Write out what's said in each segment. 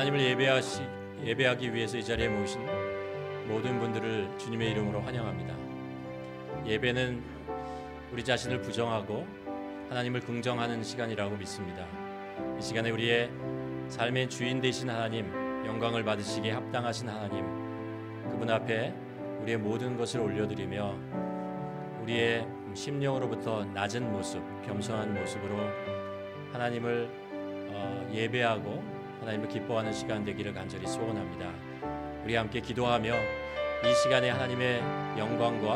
하나님을 예배하기 위해서 이 자리에 모신 모든 분들을 주님의 이름으로 환영합니다. 예배는 우리 자신을 부정하고 하나님을 긍정하는 시간이라고 믿습니다. 이 시간에 우리의 삶의 주인 되신 하나님, 영광을 받으시기에 합당하신 하나님, 그분 앞에 우리의 모든 것을 올려드리며 우리의 심령으로부터 낮은 모습, 겸손한 모습으로 하나님을 예배하고 하나님을 기뻐하는 시간 되기를 간절히 소원합니다. 우리 함께 기도하며 이 시간에 하나님의 영광과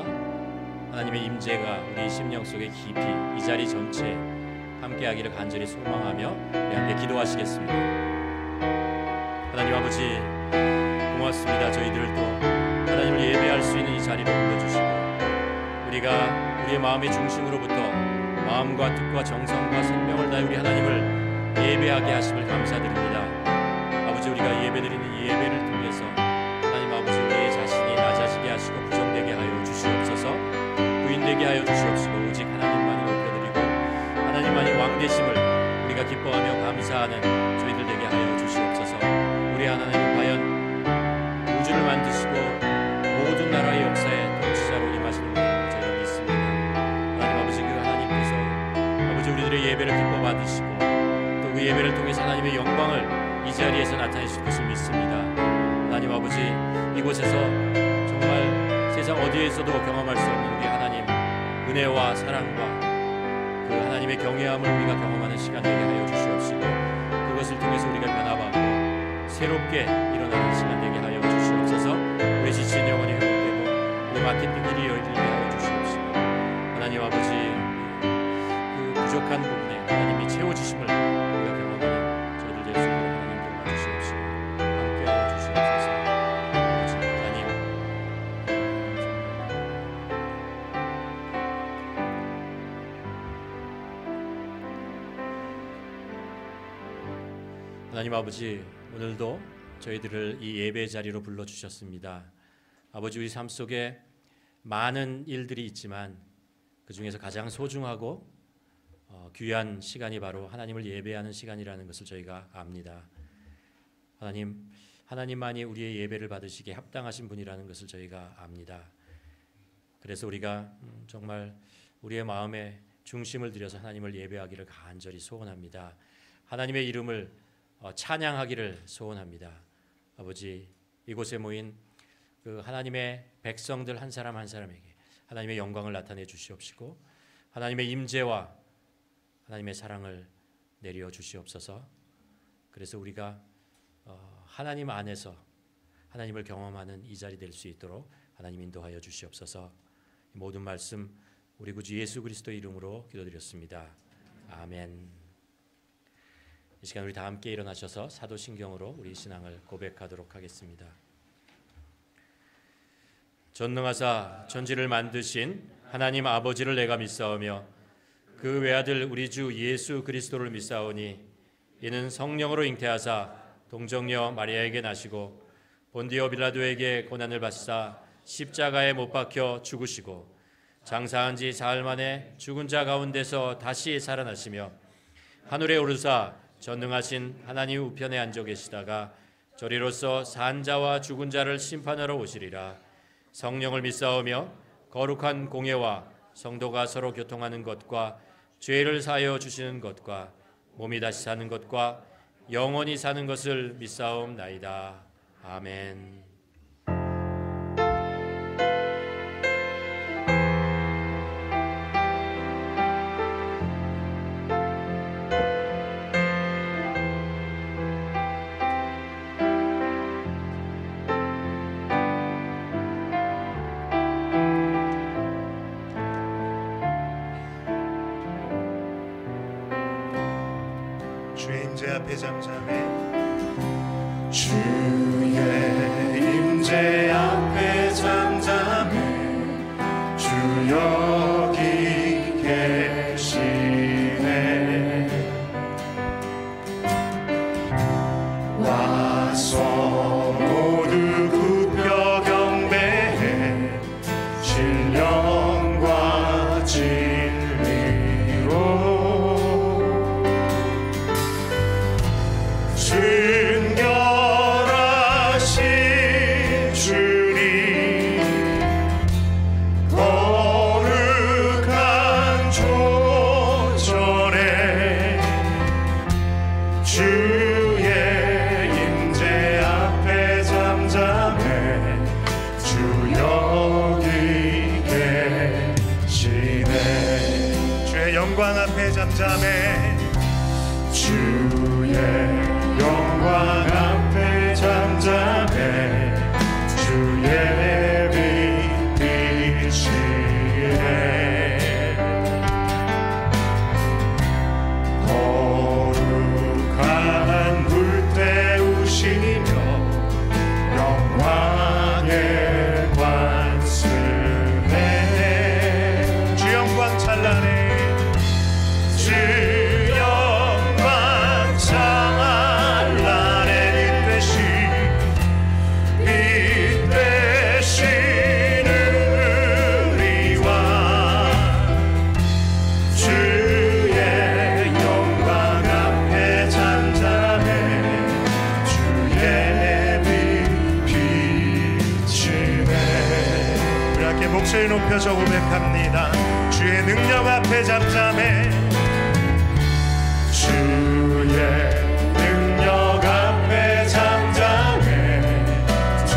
하나님의 임재가 우리 심령 속에 깊이 이 자리 전체에 함께하기를 간절히 소망하며 우리 함께 기도하시겠습니다. 하나님 아버지, 고맙습니다. 저희들을 또 하나님을 예배할 수 있는 이 자리로 불러주시고 우리가 우리의 마음의 중심으로부터 마음과 뜻과 정성과 생명을 다해 우리 하나님을 예배하게 하심을 감사드립니다. 아버지, 우리가 예배드리는 이 예배를 통해서 하나님 아버지, 우리의 자신이 낮아지게 하시고 부정되게 하여 주시옵소서. 부인되게 하여 주시옵시고 오직 하나님만이 높여드리고 하나님만이 왕되심을 우리가 기뻐하며 감사하는 저희들 되게 하여 주시옵소서. 우리 하나님은 과연 우주를 만드시고 모든 나라의 역사에 통치자로 임하시는 분을 저희가 믿습니다. 하나님 아버지, 그 하나님께서 아버지 우리들의 예배를 기뻐 받으시고 그 예배를 통해서 하나님의 영광을 이 자리에서 나타내실 것을 믿습니다. 하나님 아버지, 이곳에서 정말 세상 어디에서도 경험할 수 없는 우리 하나님 은혜와 사랑과 그 하나님의 경외함을 우리가 경험하는 시간 되게 하여 주시옵시고 그것을 통해서 우리가 변화받고 새롭게 일어나는 시간 되게 하여 주시옵소서. 우리 지친 영혼이 회복되고 우리 막힌 길이 열리게 하여 주시옵시고 하나님 아버지, 그 부족한 부분에 하나님이 채워주심을 우리가 경험하는 저희들 예수 하나님 도와주시옵시고 함께하여 주시옵소서. 아버지 하나님, 하나님 아버지, 오늘도 저희들을 이 예배 자리로 불러주셨습니다. 아버지, 우리 삶 속에 많은 일들이 있지만 그 중에서 가장 소중하고 귀한 시간이 바로 하나님을 예배하는 시간이라는 것을 저희가 압니다. 하나님만이 우리의 예배를 받으시기에 합당하신 분이라는 것을 저희가 압니다. 그래서 우리가 정말 우리의 마음에 중심을 들여서 하나님을 예배하기를 간절히 소원합니다. 하나님의 이름을 찬양하기를 소원합니다. 아버지, 이곳에 모인 그 하나님의 백성들 한 사람 한 사람에게 하나님의 영광을 나타내 주시옵시고 하나님의 임재와 하나님의 사랑을 내려 주시옵소서. 그래서 우리가 하나님 안에서 하나님을 경험하는 이 자리 될 수 있도록 하나님 인도하여 주시옵소서. 모든 말씀 우리 구주 예수 그리스도의 이름으로 기도드렸습니다. 아멘. 이 시간 우리 다 함께 일어나셔서 사도신경으로 우리 신앙을 고백하도록 하겠습니다. 전능하사 천지를 만드신 하나님 아버지를 내가 믿사오며 그 외아들 우리 주 예수 그리스도를 믿사오니 이는 성령으로 잉태하사 동정녀 마리아에게 나시고 본디오 빌라도에게 고난을 받으사 십자가에 못 박혀 죽으시고 장사한 지 사흘 만에 죽은 자 가운데서 다시 살아나시며 하늘에 오르사 전능하신 하나님 우편에 앉아 계시다가 저리로서 산 자와 죽은 자를 심판하러 오시리라. 성령을 믿사오며 거룩한 공예와 성도가 서로 교통하는 것과 죄를 사하여 주시는 것과 몸이 다시 사는 것과 영원히 사는 것을 믿사옵나이다. 아멘. 주의 앞에 잠잠해. 주의 임재 앞에 잠잠해. 주 여기 계시네. 와서 모두 굽혀 경배해. 신령과 진리로 순결 영광 앞에 잠잠해 주의 영광 앞에 잠잠해 주의 빛 비치네 거룩한 불 태우시며 영광의 관습에 주 영광 찬란해 주 영광 찬란해 빛 되시는 우리와 주의 영광 앞에 잠잠해 주의 빛 비치네 우리 함께 목소리 높여서 고백합니다. 주의 능력 앞에 잠잠해 주의 능력 앞에 잠잠해 주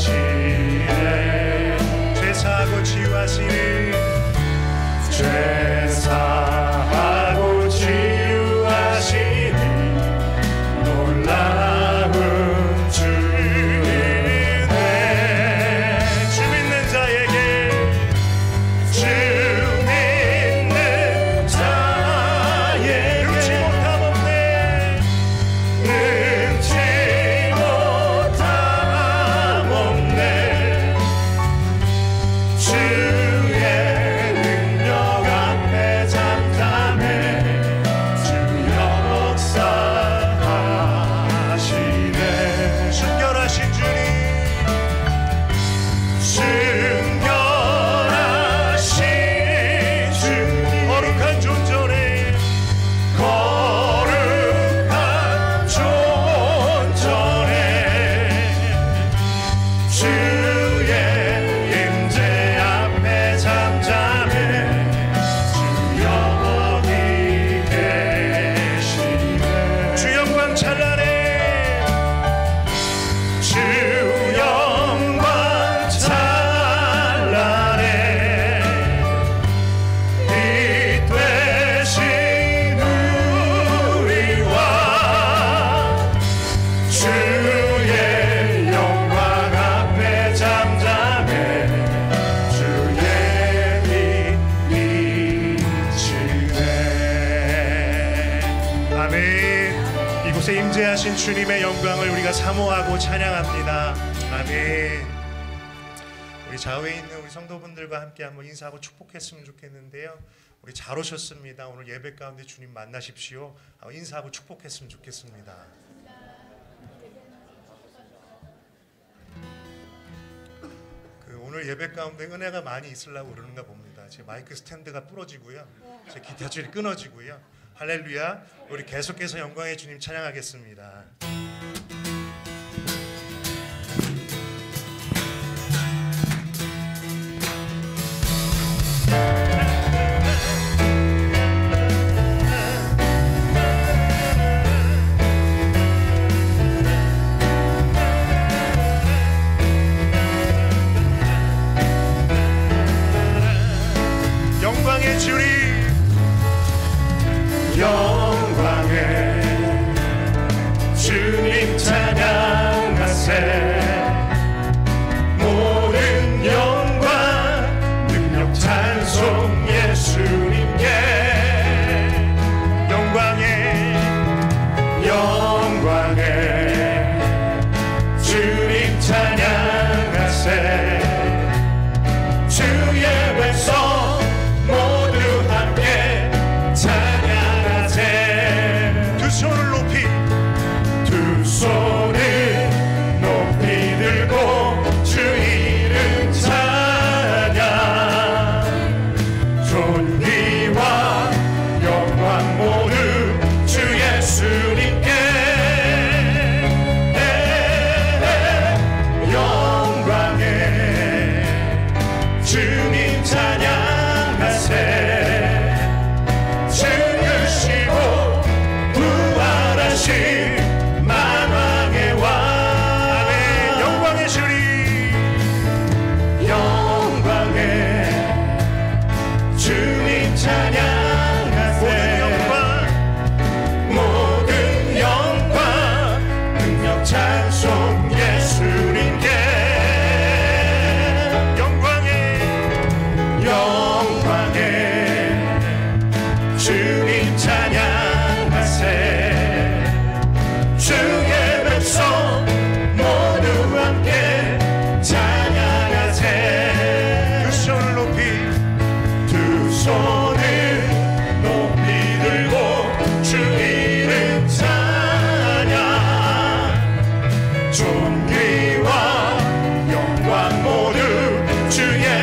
역사하시네 죄사하고 치유하시는 죄사하고 치유하시니 놀라운 주이네 주 믿는 자에게 주 믿는 자에게 능치 못함 없네 능치 못함 없네 주의 능력 앞에 잠잠해 주 역사하시네 순결하신 주님 순결하신 주님 거룩한 존전에 거룩한 존전에 주의 임재 앞에 잠잠해 주 여기 계시네 주 영광 찬란해 주 영광 찬란해 빛 되신 우리와 주의 영광 앞에 잠잠해 주의 빛 비치네 아멘. 이곳에 임재하신 주님의 영광을 우리가 사모하고 찬양합니다. 아멘. 우리 좌우에 있는 우리 성도분들과 함께 한번 인사하고 축복했으면 좋겠는데요. 우리 잘 오셨습니다. 오늘 예배 가운데 주님 만나십시오. 인사하고 축복했으면 좋겠습니다. 오늘 예배 가운데 은혜가 많이 있으려고 그러는가 봅니다. 제 마이크 스탠드가 부러지고요. 제 기타 줄이 끊어지고요. 할렐루야. 우리 계속해서 영광의 주님 찬양하겠습니다. 영광의 주님 영광의 주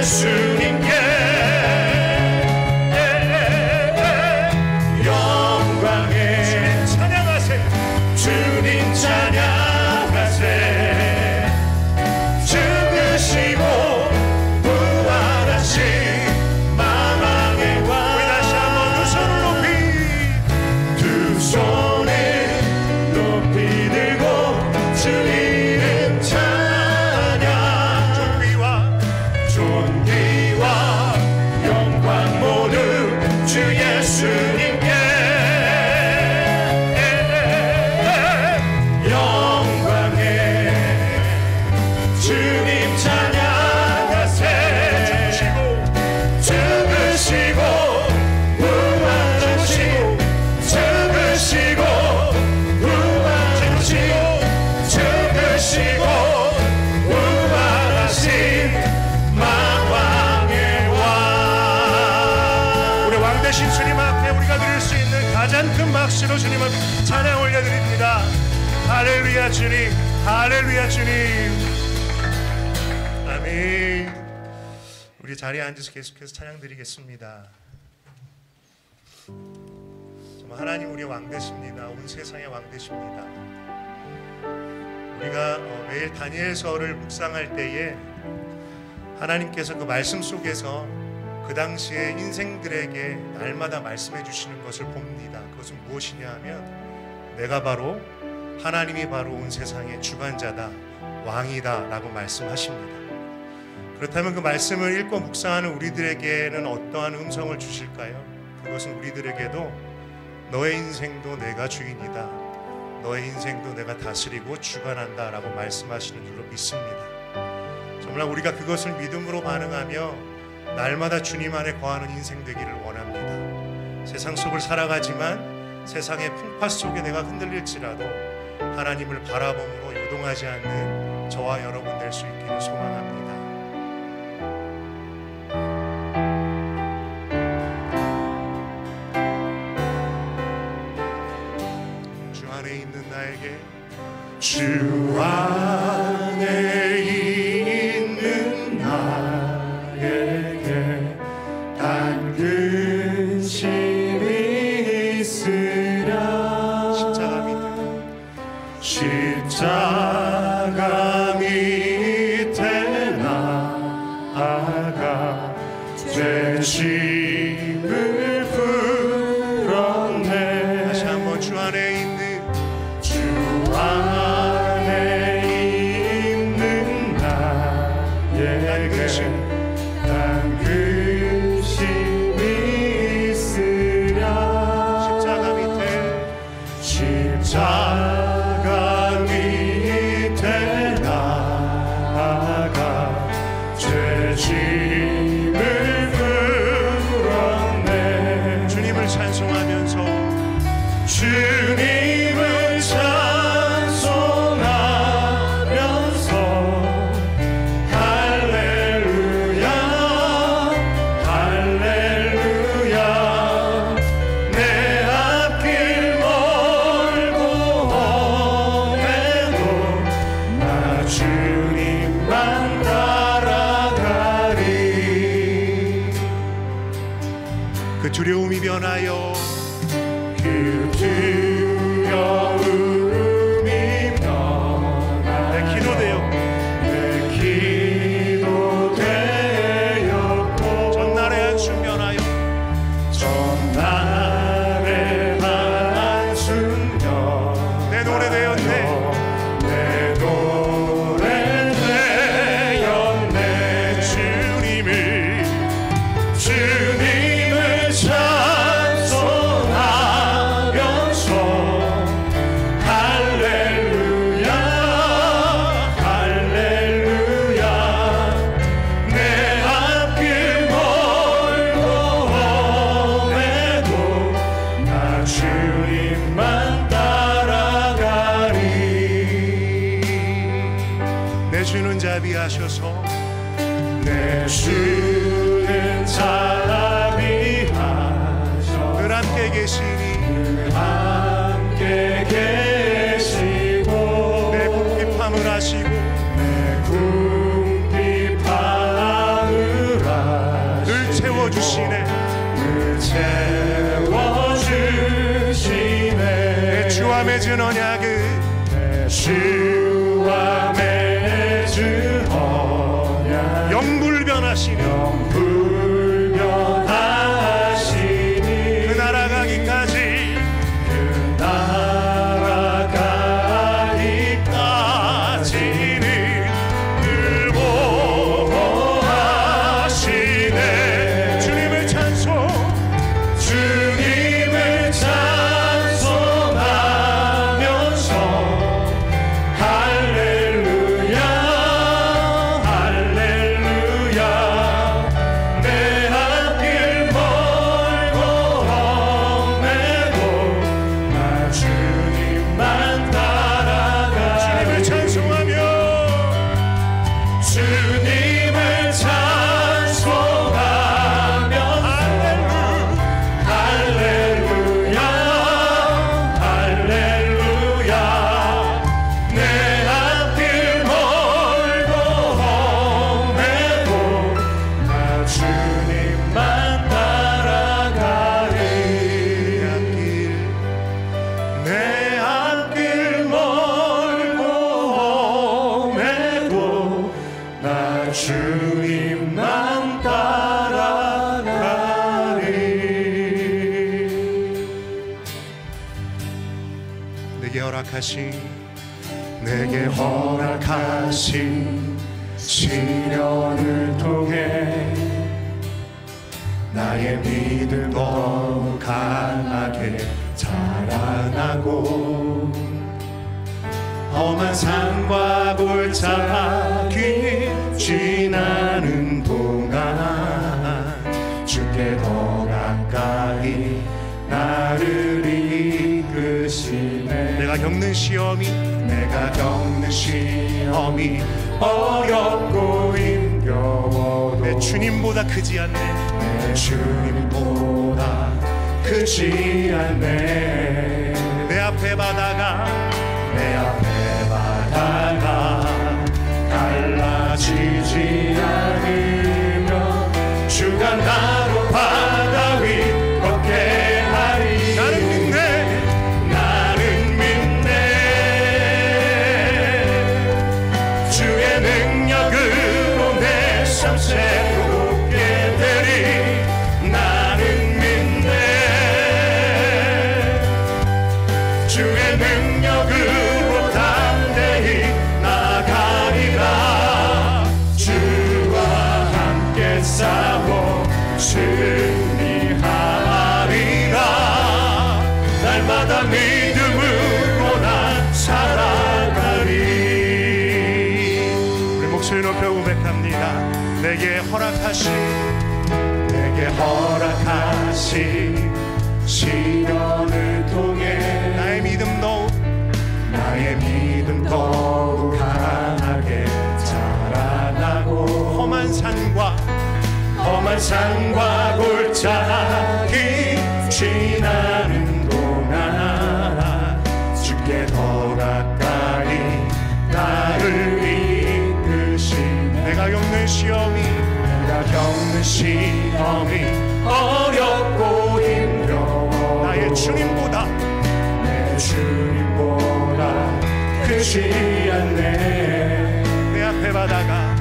예수님께 영광에 주님 찬양하세. 주님 찬양하세. 죽으시고 부활하신 만왕의 왕. 우리 다시 한번 두 손을 높이, 두 손을 높이 들고 주 이름 찬양. 존귀와 영광 모두 주 예수님께 영광에 주님 찬양하세. 죽으시고 부활하시고 죽으시고 부활하시고 죽으시고 부활하신 만왕의 왕. 우리 왕 대신 주님 앞에 우리가 드릴 수 있는 가장 큰 박수로 주님을 찬양 올려드립니다. 할렐루야 주님, 할렐루야 주님. 아멘. 우리 자리에 앉아서 계속해서 찬양 드리겠습니다. 정말 하나님 우리의 왕 되십니다. 온 세상의 왕 되십니다. 우리가 매일 다니엘서를 묵상할 때에 하나님께서 그 말씀 속에서 그 당시의 인생들에게 날마다 말씀해 주시는 것을 봅니다. 그것은 무엇이냐 하면 내가 바로 하나님이 바로 온 세상의 주관자다, 왕이다 라고 말씀하십니다. 그렇다면 그 말씀을 읽고 묵상하는 우리들에게는 어떠한 음성을 주실까요? 그것은 우리들에게도 너의 인생도 내가 주인이다, 너의 인생도 내가 다스리고 주관한다 라고 말씀하시는 줄로 믿습니다. 정말 우리가 그것을 믿음으로 반응하며 날마다 주님 안에 거하는 인생 되기를 원합니다. 세상 속을 살아가지만 세상의 풍파 속에 내가 흔들릴지라도 하나님을 바라봄으로 요동하지 않는 저와 여러분 될 수 있기를 소망합니다. 주 안에 있는 나에게, 주 안에 있는 나에게 단 근심이 있으랴. 십자가 밑에 나아가 죄짐을 풀었네. 다시 한번 주 안에 있는, 주 안에 있는 나에게 단 근심이 있으랴. 십자가 밑에, 십자가 밑에 나아가 죄짐을 풀었네. 주님을 찬송하면서, 주님을 찬송하면서 할렐루야 할렐루야. 내 앞길 멀고 험해도 나 주님만 따라가리. 그 두려움이 변하여 그 두려움이 변하여 내 기도 되어 내 기도 되었고 전날의 한숨 변하여 전날의 한숨 내 노래 되었네. 내 노래 되었네. 주님을 찬송하면서 할렐루야 할렐루야. 내 앞길 멀고 험해도 나 주님만 따라가리. 내 주는 자비하셔서 내 주는 자비하셔 늘 함께 계시니 함께 계시고 내 궁핍함을 하시고 내 궁핍함을 맺은 언약은 내 주와 맺은 언약 영불변하시며 불변하시니 그 나라 가기까지 그 나라 까지는 늘 보호하시네. 주님을 찬송 주님을 찬송하면서 할렐루야 할렐루야 내 앞길 멀고 험해도 나 주님만 따라가 주님을 찬송하며 주님을 찬송하면서 할렐루야 할렐루야 내 앞길 멀고 험해도 나 주님만 따라가리 내 앞길 멀고 험해도 나 주님만 따라가리 내게 허락하신 시련을 통해 나의 믿음 더 강하게 자라나고 험한 산과 골짜기 지나는 동안 주께 더 가까이 나를 이끄시네 내가 겪는 시험이 어렵고 힘겨워도 내 주님보다 크지 않네. 내 주님보다 크지 않네 내 앞에 바다가 갈라지지 않으며 주가 나로 바다 위 걷게 하리 나는 믿네 주의 능력으로 내 삶 새롭게 되리 나는 믿네 주의 능력으로 담대히 나가리라 주와 함께 싸워 승리하리라 날마다 믿음으로 난 살아가리 우리 목소리 높여 고백합니다. 내게 허락하신 시련을 통해 나의 믿음 더욱 강하게 자라나고 험한 산과 골짜기 지나는 동안 주께 더 가까이 나를 이끄시네 내가 겪는 시험이 어렵고 힘겨워 나의 주님보다 내 주님보다 크지 않네 내 앞에 바다가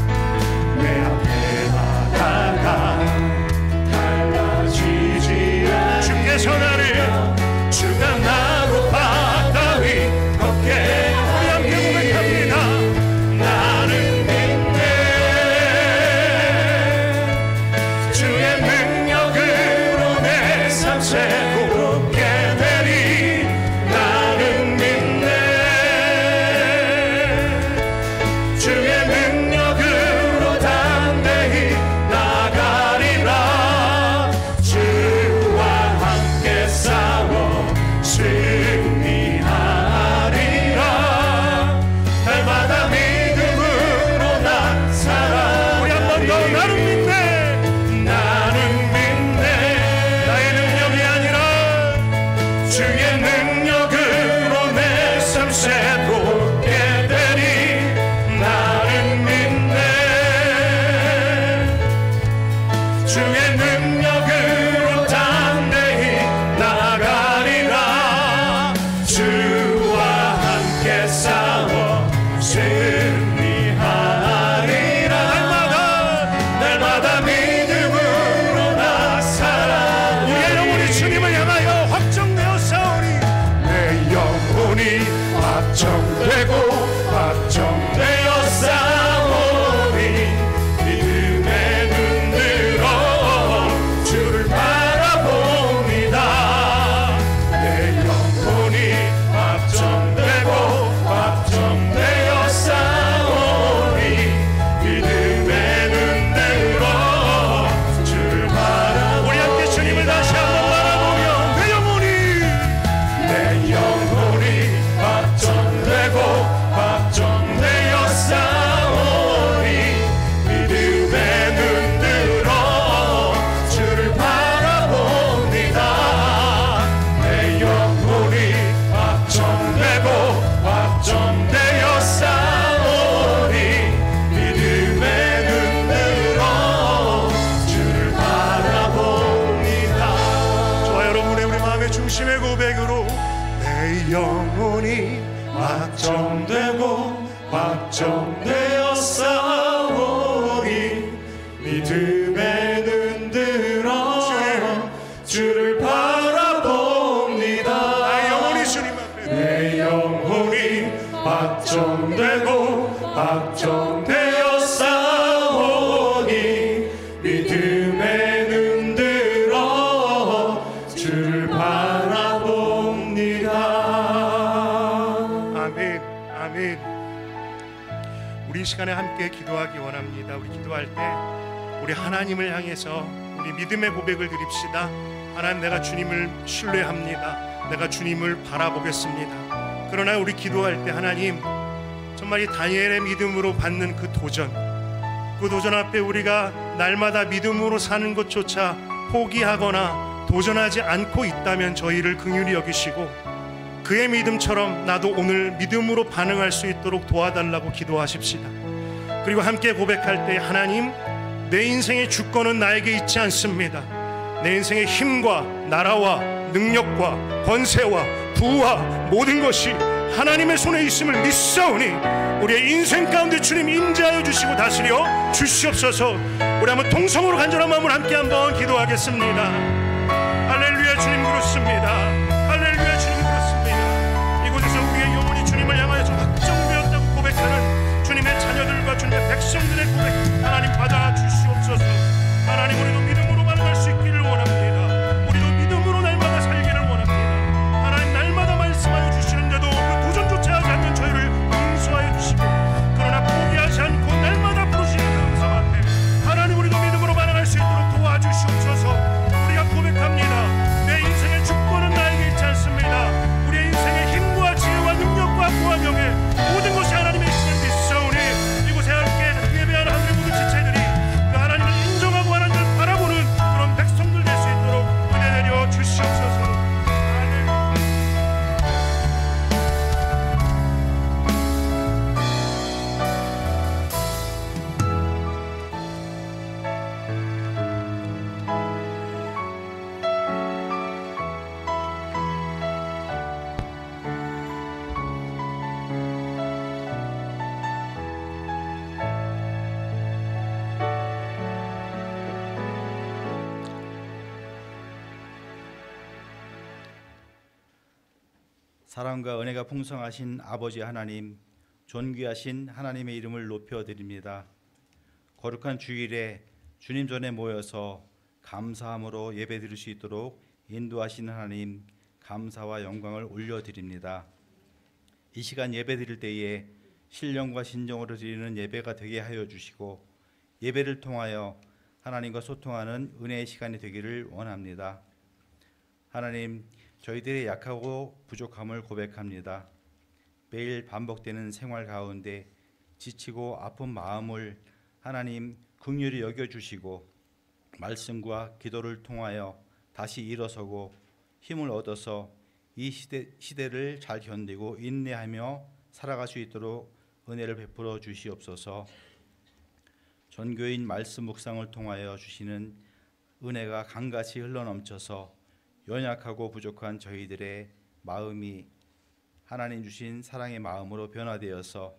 갈라지지 않으며 주께서 나를 주가 나로 바다 위 걷게 우리 함께 고백합니다. 나는 믿네 주의 능력으로 내 삶 새롭게 되리 나는 믿네 주의 능력으로 담 확정되고 확정되어 싸우니 믿음에 눈 들어 주를 바라봅니다. 내 영혼이 확정되고 확정되어 싸우니 믿음에 눈 들어 주를 바라봅니다. 아멘, 아멘. 우리 이 시간에 함께 기도하기 원합니다. 우리 기도할 때 우리 하나님을 향해서 우리 믿음의 고백을 드립시다. 하나님, 내가 주님을 신뢰합니다. 내가 주님을 바라보겠습니다. 그러나 우리 기도할 때 하나님, 정말 이 다니엘의 믿음으로 받는 그 도전 앞에 우리가 날마다 믿음으로 사는 것조차 포기하거나 도전하지 않고 있다면 저희를 긍휼히 여기시고 그의 믿음처럼 나도 오늘 믿음으로 반응할 수 있도록 도와달라고 기도하십시다. 그리고 함께 고백할 때 하나님, 내 인생의 주권은 나에게 있지 않습니다. 내 인생의 힘과 나라와 능력과 권세와 부와 모든 것이 하나님의 손에 있음을 믿사오니 우리의 인생 가운데 주님 임재하여 주시고 다스려 주시옵소서. 우리 한번 동성으로 간절한 마음으로 함께 한번 기도하겠습니다. 할렐루야, 주님 그렇습니다. 할렐루야, 주님 그렇습니다. 이곳에서 우리의 영혼이 주님을 향하여서 확정되었다고 고백하는 주님의 자녀들과 주님의 백성들의 고백 하나님 받아 주시옵소서. 하나님, 우리도 믿음으로 반응할 수 있기를 원합니다. 우리도 믿음으로 날마다 살기를 원합니다. 하나님, 날마다 말씀하여 주시는데도 그 도전조차 하지 않는 저희를 용서하여 주시고 그러나 포기하지 않고 날마다 부르시는 그 음성 앞에 하나님, 우리도 믿음으로 반응할 수 있도록 도와주시옵소서. 우리가 고백합니다. 내 인생의 주권은 나에게 있지 않습니다. 우리의 인생의 힘과 지혜와 능력과 부와 명예 모든 것이 하나님의 있음을 믿사오니 이곳에 함께 예배하는 하늘의 모든 지체들이 그 하나님을 인정하고 하나님을 바라보는 그런 백성들 될 수 있도록 은혜 내려 주시옵소서. 사랑과 은혜가 풍성하신 아버지 하나님, 존귀하신 하나님의 이름을 높여드립니다. 거룩한 주일에 주님 전에 모여서 감사함으로 예배드릴 수 있도록 인도하신 하나님, 감사와 영광을 올려드립니다. 이 시간 예배드릴 때에 신령과 신정으로 드리는 예배가 되게 하여 주시고 예배를 통하여 하나님과 소통하는 은혜의 시간이 되기를 원합니다. 하나님, 저희들의 약하고 부족함을 고백합니다. 매일 반복되는 생활 가운데 지치고 아픈 마음을 하나님 긍휼히 여겨주시고 말씀과 기도를 통하여 다시 일어서고 힘을 얻어서 이 시대를 잘 견디고 인내하며 살아갈 수 있도록 은혜를 베풀어 주시옵소서. 전교인 말씀 묵상을 통하여 주시는 은혜가 강같이 흘러넘쳐서 연약하고 부족한 저희들의 마음이 하나님 주신 사랑의 마음으로 변화되어서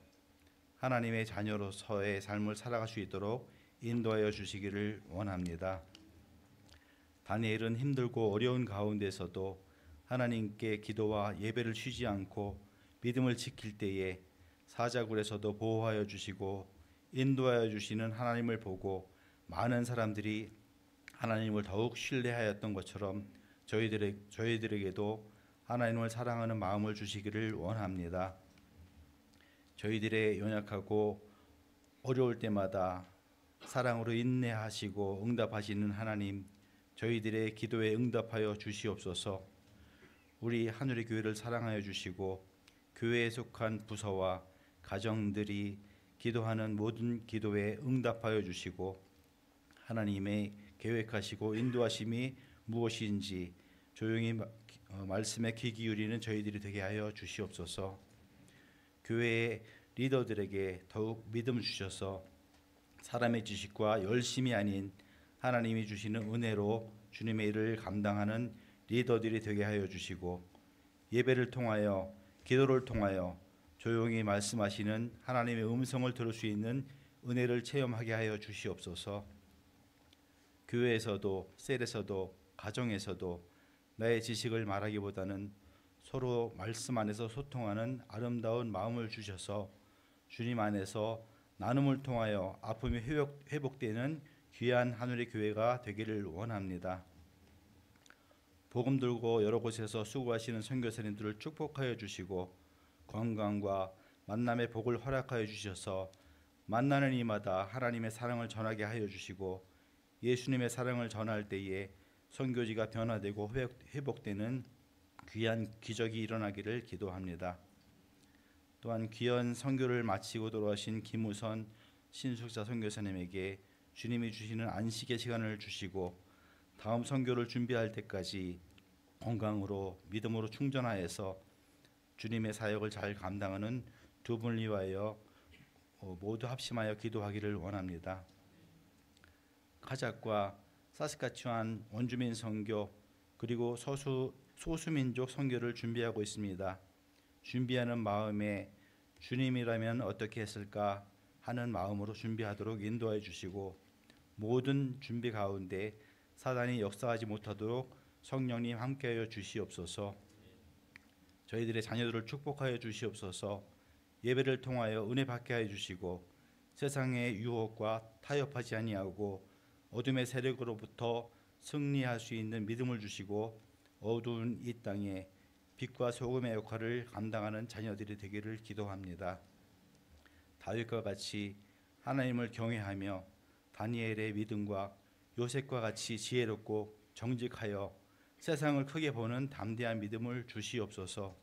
하나님의 자녀로서의 삶을 살아갈 수 있도록 인도하여 주시기를 원합니다. 다니엘은 힘들고 어려운 가운데서도 하나님께 기도와 예배를 쉬지 않고 믿음을 지킬 때에 사자굴에서도 보호하여 주시고 인도하여 주시는 하나님을 보고 많은 사람들이 하나님을 더욱 신뢰하였던 것처럼 저희들에게도 하나님을 사랑하는 마음을 주시기를 원합니다. 저희들의 연약하고 어려울 때마다 사랑으로 인내하시고 응답하시는 하나님, 저희들의 기도에 응답하여 주시옵소서. 우리 하늘의 교회를 사랑하여 주시고 교회에 속한 부서와 가정들이 기도하는 모든 기도에 응답하여 주시고 하나님의 계획하시고 인도하심이 무엇인지 조용히 말씀에 귀 기울이는 저희들이 되게 하여 주시옵소서. 교회의 리더들에게 더욱 믿음을 주셔서 사람의 지식과 열심이 아닌 하나님이 주시는 은혜로 주님의 일을 감당하는 리더들이 되게 하여 주시고 예배를 통하여 기도를 통하여 조용히 말씀하시는 하나님의 음성을 들을 수 있는 은혜를 체험하게 하여 주시옵소서. 교회에서도 셀에서도 가정에서도 나의 지식을 말하기보다는 서로 말씀 안에서 소통하는 아름다운 마음을 주셔서 주님 안에서 나눔을 통하여 아픔이 회복되는 귀한 하늘의 교회가 되기를 원합니다. 복음 들고 여러 곳에서 수고하시는 선교사님들을 축복하여 주시고 건강과 만남의 복을 허락하여 주셔서 만나는 이마다 하나님의 사랑을 전하게 하여 주시고 예수님의 사랑을 전할 때에 선교지가 변화되고 회복되는 귀한 기적이 일어나기를 기도합니다. 또한 귀한 선교를 마치고 돌아오신 김우선 신숙사 선교사님에게 주님이 주시는 안식의 시간을 주시고 다음 선교를 준비할 때까지 건강으로 믿음으로 충전하여서 주님의 사역을 잘 감당하는 두 분을 위하여 모두 합심하여 기도하기를 원합니다. 카자흐과 사스카추안 원주민 선교 그리고 소수민족 선교를 준비하고 있습니다. 준비하는 마음에 주님이라면 어떻게 했을까 하는 마음으로 준비하도록 인도해 주시고 모든 준비 가운데 사단이 역사하지 못하도록 성령님 함께하여 주시옵소서. 저희들의 자녀들을 축복하여 주시옵소서. 예배를 통하여 은혜 받게 하여 주시고 세상의 유혹과 타협하지 아니하고 어둠의 세력으로부터 승리할 수 있는 믿음을 주시고 어두운 이 땅에 빛과 소금의 역할을 감당하는 자녀들이 되기를 기도합니다. 다윗과 같이 하나님을 경외하며 다니엘의 믿음과 요셉과 같이 지혜롭고 정직하여 세상을 크게 보는 담대한 믿음을 주시옵소서.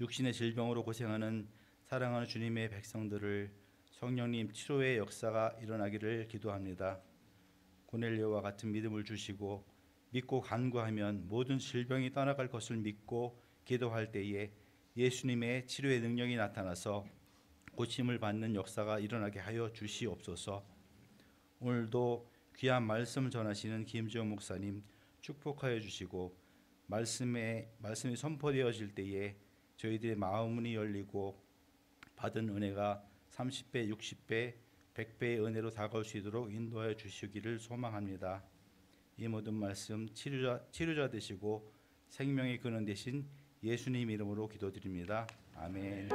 육신의 질병으로 고생하는 사랑하는 주님의 백성들을 성령님 치료의 역사가 일어나기를 기도합니다. 고넬료와 같은 믿음을 주시고 믿고 간구하면 모든 질병이 떠나갈 것을 믿고 기도할 때에 예수님의 치료의 능력이 나타나서 고침을 받는 역사가 일어나게 하여 주시옵소서. 오늘도 귀한 말씀 전하시는 김지영 목사님 축복하여 주시고 말씀이 선포되어질 때에 저희들의 마음문이 열리고 받은 은혜가 30배, 60배, 100배의 은혜로 다가올 수 있도록 인도하여 주시기를 소망합니다. 이 모든 말씀 치료자 되시고 생명의 근원 되신 예수님 이름으로 기도드립니다. 아멘.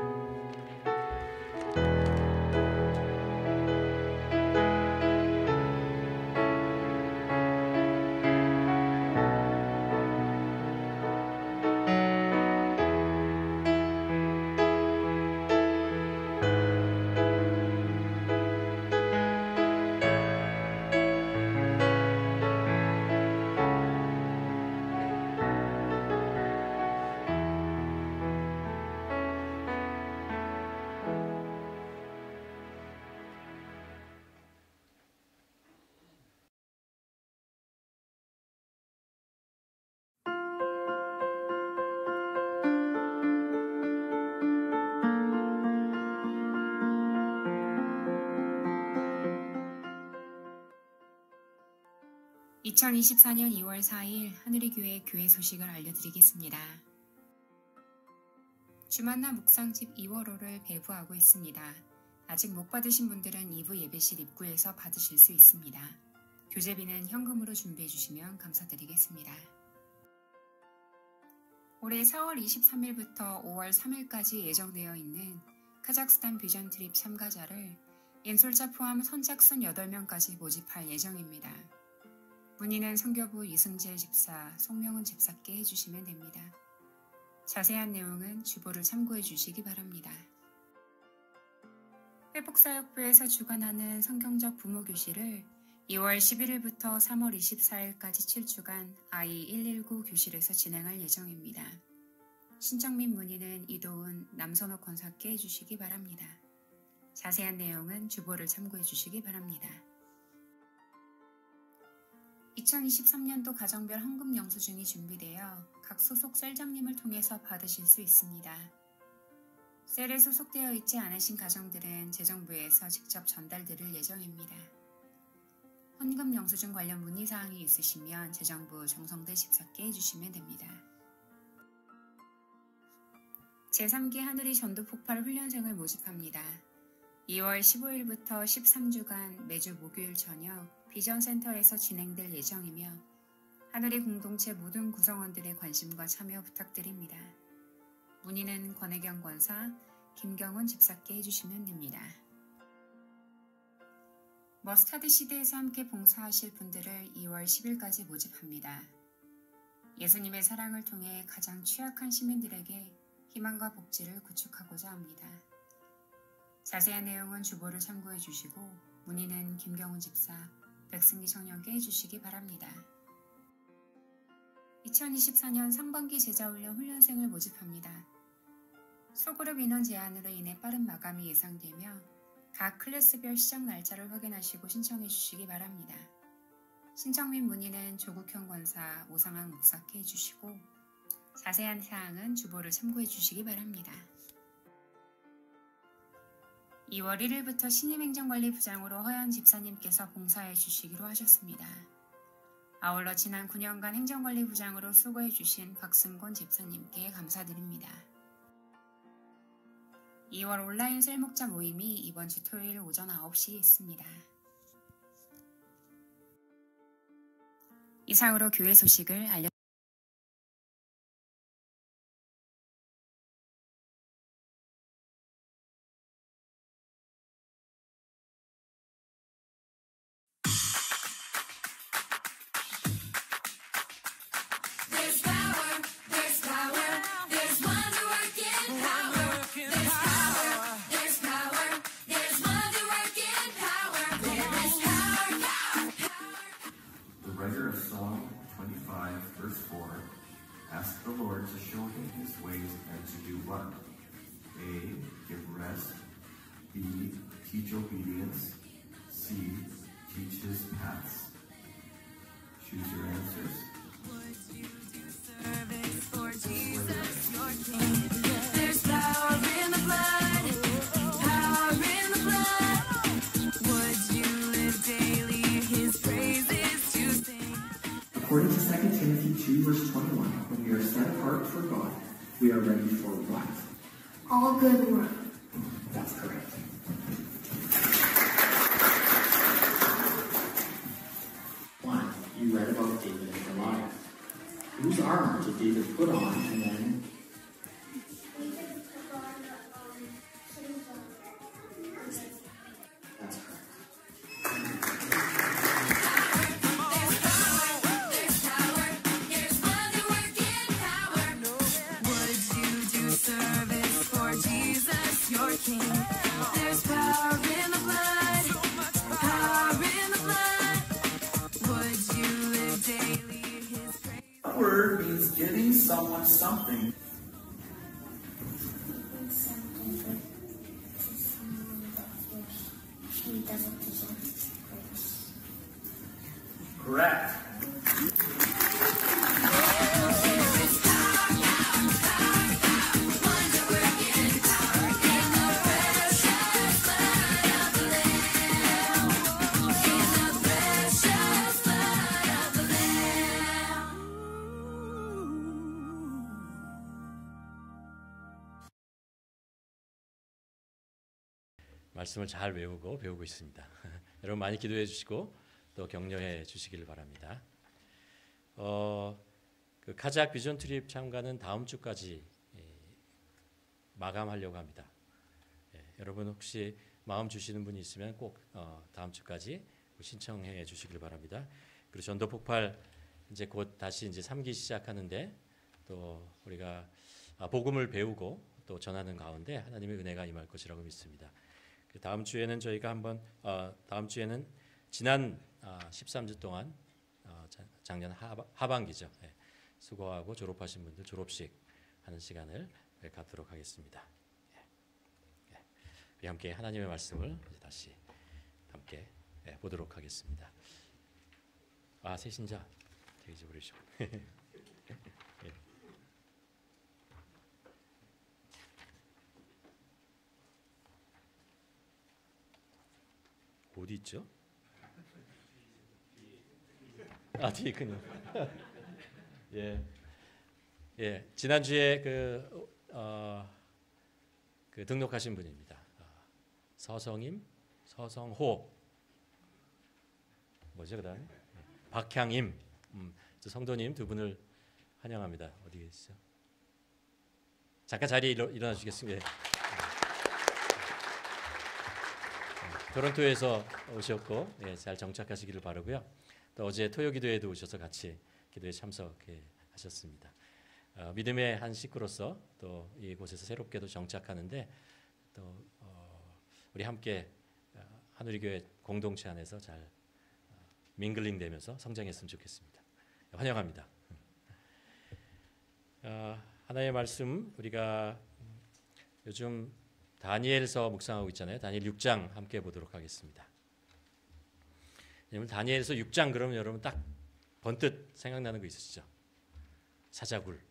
2024년 2월 4일 하늘의 교회 소식을 알려드리겠습니다. 주만나 묵상집 2월호를 배부하고 있습니다. 아직 못 받으신 분들은 2부 예배실 입구에서 받으실 수 있습니다. 교재비는 현금으로 준비해 주시면 감사드리겠습니다. 올해 4월 23일부터 5월 3일까지 예정되어 있는 카자흐스탄 비전 트립 참가자를 연설자 포함 선착순 8명까지 모집할 예정입니다. 문의는 선교부 이승재 집사, 송명훈 집사께 해주시면 됩니다. 자세한 내용은 주보를 참고해 주시기 바랍니다. 회복사역부에서 주관하는 성경적 부모교실을 2월 11일부터 3월 24일까지 7주간 I119 교실에서 진행할 예정입니다. 신청 및 문의는 이도훈 남선호 권사께 해주시기 바랍니다. 자세한 내용은 주보를 참고해 주시기 바랍니다. 2023년도 가정별 헌금 영수증이 준비되어 각 소속 셀장님을 통해서 받으실 수 있습니다. 셀에 소속되어 있지 않으신 가정들은 재정부에서 직접 전달드릴 예정입니다. 헌금 영수증 관련 문의사항이 있으시면 재정부 정성대 집사께 해주시면 됩니다. 제3기 하늘이 전도 폭발 훈련생을 모집합니다. 2월 15일부터 13주간 매주 목요일 저녁 비전센터에서 진행될 예정이며 하늘이 공동체 모든 구성원들의 관심과 참여 부탁드립니다. 문의는 권혜경 권사, 김경훈 집사께 해주시면 됩니다. 머스타드 시대에서 함께 봉사하실 분들을 2월 10일까지 모집합니다. 예수님의 사랑을 통해 가장 취약한 시민들에게 희망과 복지를 구축하고자 합니다. 자세한 내용은 주보를 참고해 주시고 문의는 김경훈 집사, 백승기 청년께 해주시기 바랍니다. 2024년 상반기 제자훈련 훈련생을 모집합니다. 소그룹 인원 제한으로 인해 빠른 마감이 예상되며 각 클래스별 시작 날짜를 확인하시고 신청해 주시기 바랍니다. 신청 및 문의는 조국형 권사, 오상학 목사께 해주시고 자세한 사항은 주보를 참고해 주시기 바랍니다. 2월 1일부터 신임행정관리부장으로 허연 집사님께서 봉사해 주시기로 하셨습니다. 아울러 지난 9년간 행정관리부장으로 수고해 주신 곽승곤 집사님께 감사드립니다. 2월 온라인 셀목자 모임이 이번 주 토요일 오전 9시에 있습니다. 이상으로 교회 소식을 알려드립니다. Ask the Lord to show him his ways and to do what? A. Give rest. B. Teach obedience. C. Teach his paths. Choose your answers. There's power in the blood. Power in the blood. Would you live daily his praises to sing? According to 2 Timothy 2, verse 21, when we are set apart for God, we are ready for what? All good work. That's correct. One, you read about David and Goliath. Whose armor did David put on and then? That's correct. King. There's power in the blood, power in the blood. Would you live daily his praise? That word means giving someone something. She doesn't deserve praise. Correct. 말씀을 잘 외우고 배우고 있습니다. 여러분 많이 기도해 주시고 또 격려해 주시기를 바랍니다. 그 카자흐 비전 트립 참가는 다음 주까지 마감하려고 합니다. 여러분 혹시 마음 주시는 분이 있으면 꼭 다음 주까지 신청해 주시길 바랍니다. 그리고 전도 폭발 이제 곧 다시 이제 3기 시작하는데 또 우리가 복음을 배우고 또 전하는 가운데 하나님의 은혜가 임할 것이라고 믿습니다. 다음 주에는 저희가 한번 다음 주에는 지난 13주 동안 작년 하반기죠. 수고하고 졸업하신 분들 졸업식 하는 시간을 갖도록 하겠습니다. 우리 함께 하나님의 말씀을 이제 다시 함께 보도록 하겠습니다. 새신자 되게 잊어버리시고. 어디 있죠? 뒤에 있군요. 예, 지난주에 그 등록하신 분입니다. 서성임, 서성호, 뭐죠 그다음에 박향임, 성도님 두 분을 환영합니다. 어디 계시죠? 잠깐 자리에 일어나 주시겠습니다. 토론토에서 오셨고 잘 정착하시기를 바라고요. 또 어제 토요기도회도 오셔서 같이 기도에 참석하셨습니다. 믿음의 한 식구로서 또 이곳에서 새롭게도 정착하는데 또 우리 함께 한우리교회 공동체 안에서 잘 밍글링되면서 성장했으면 좋겠습니다. 환영합니다. 하나의 말씀 우리가 요즘 다니엘서 묵상하고 있잖아요. 다니엘 6장 함께 보도록 하겠습니다. 다니엘서 6장 그러면 여러분 딱 번뜩 생각나는 거 있으시죠? 사자굴.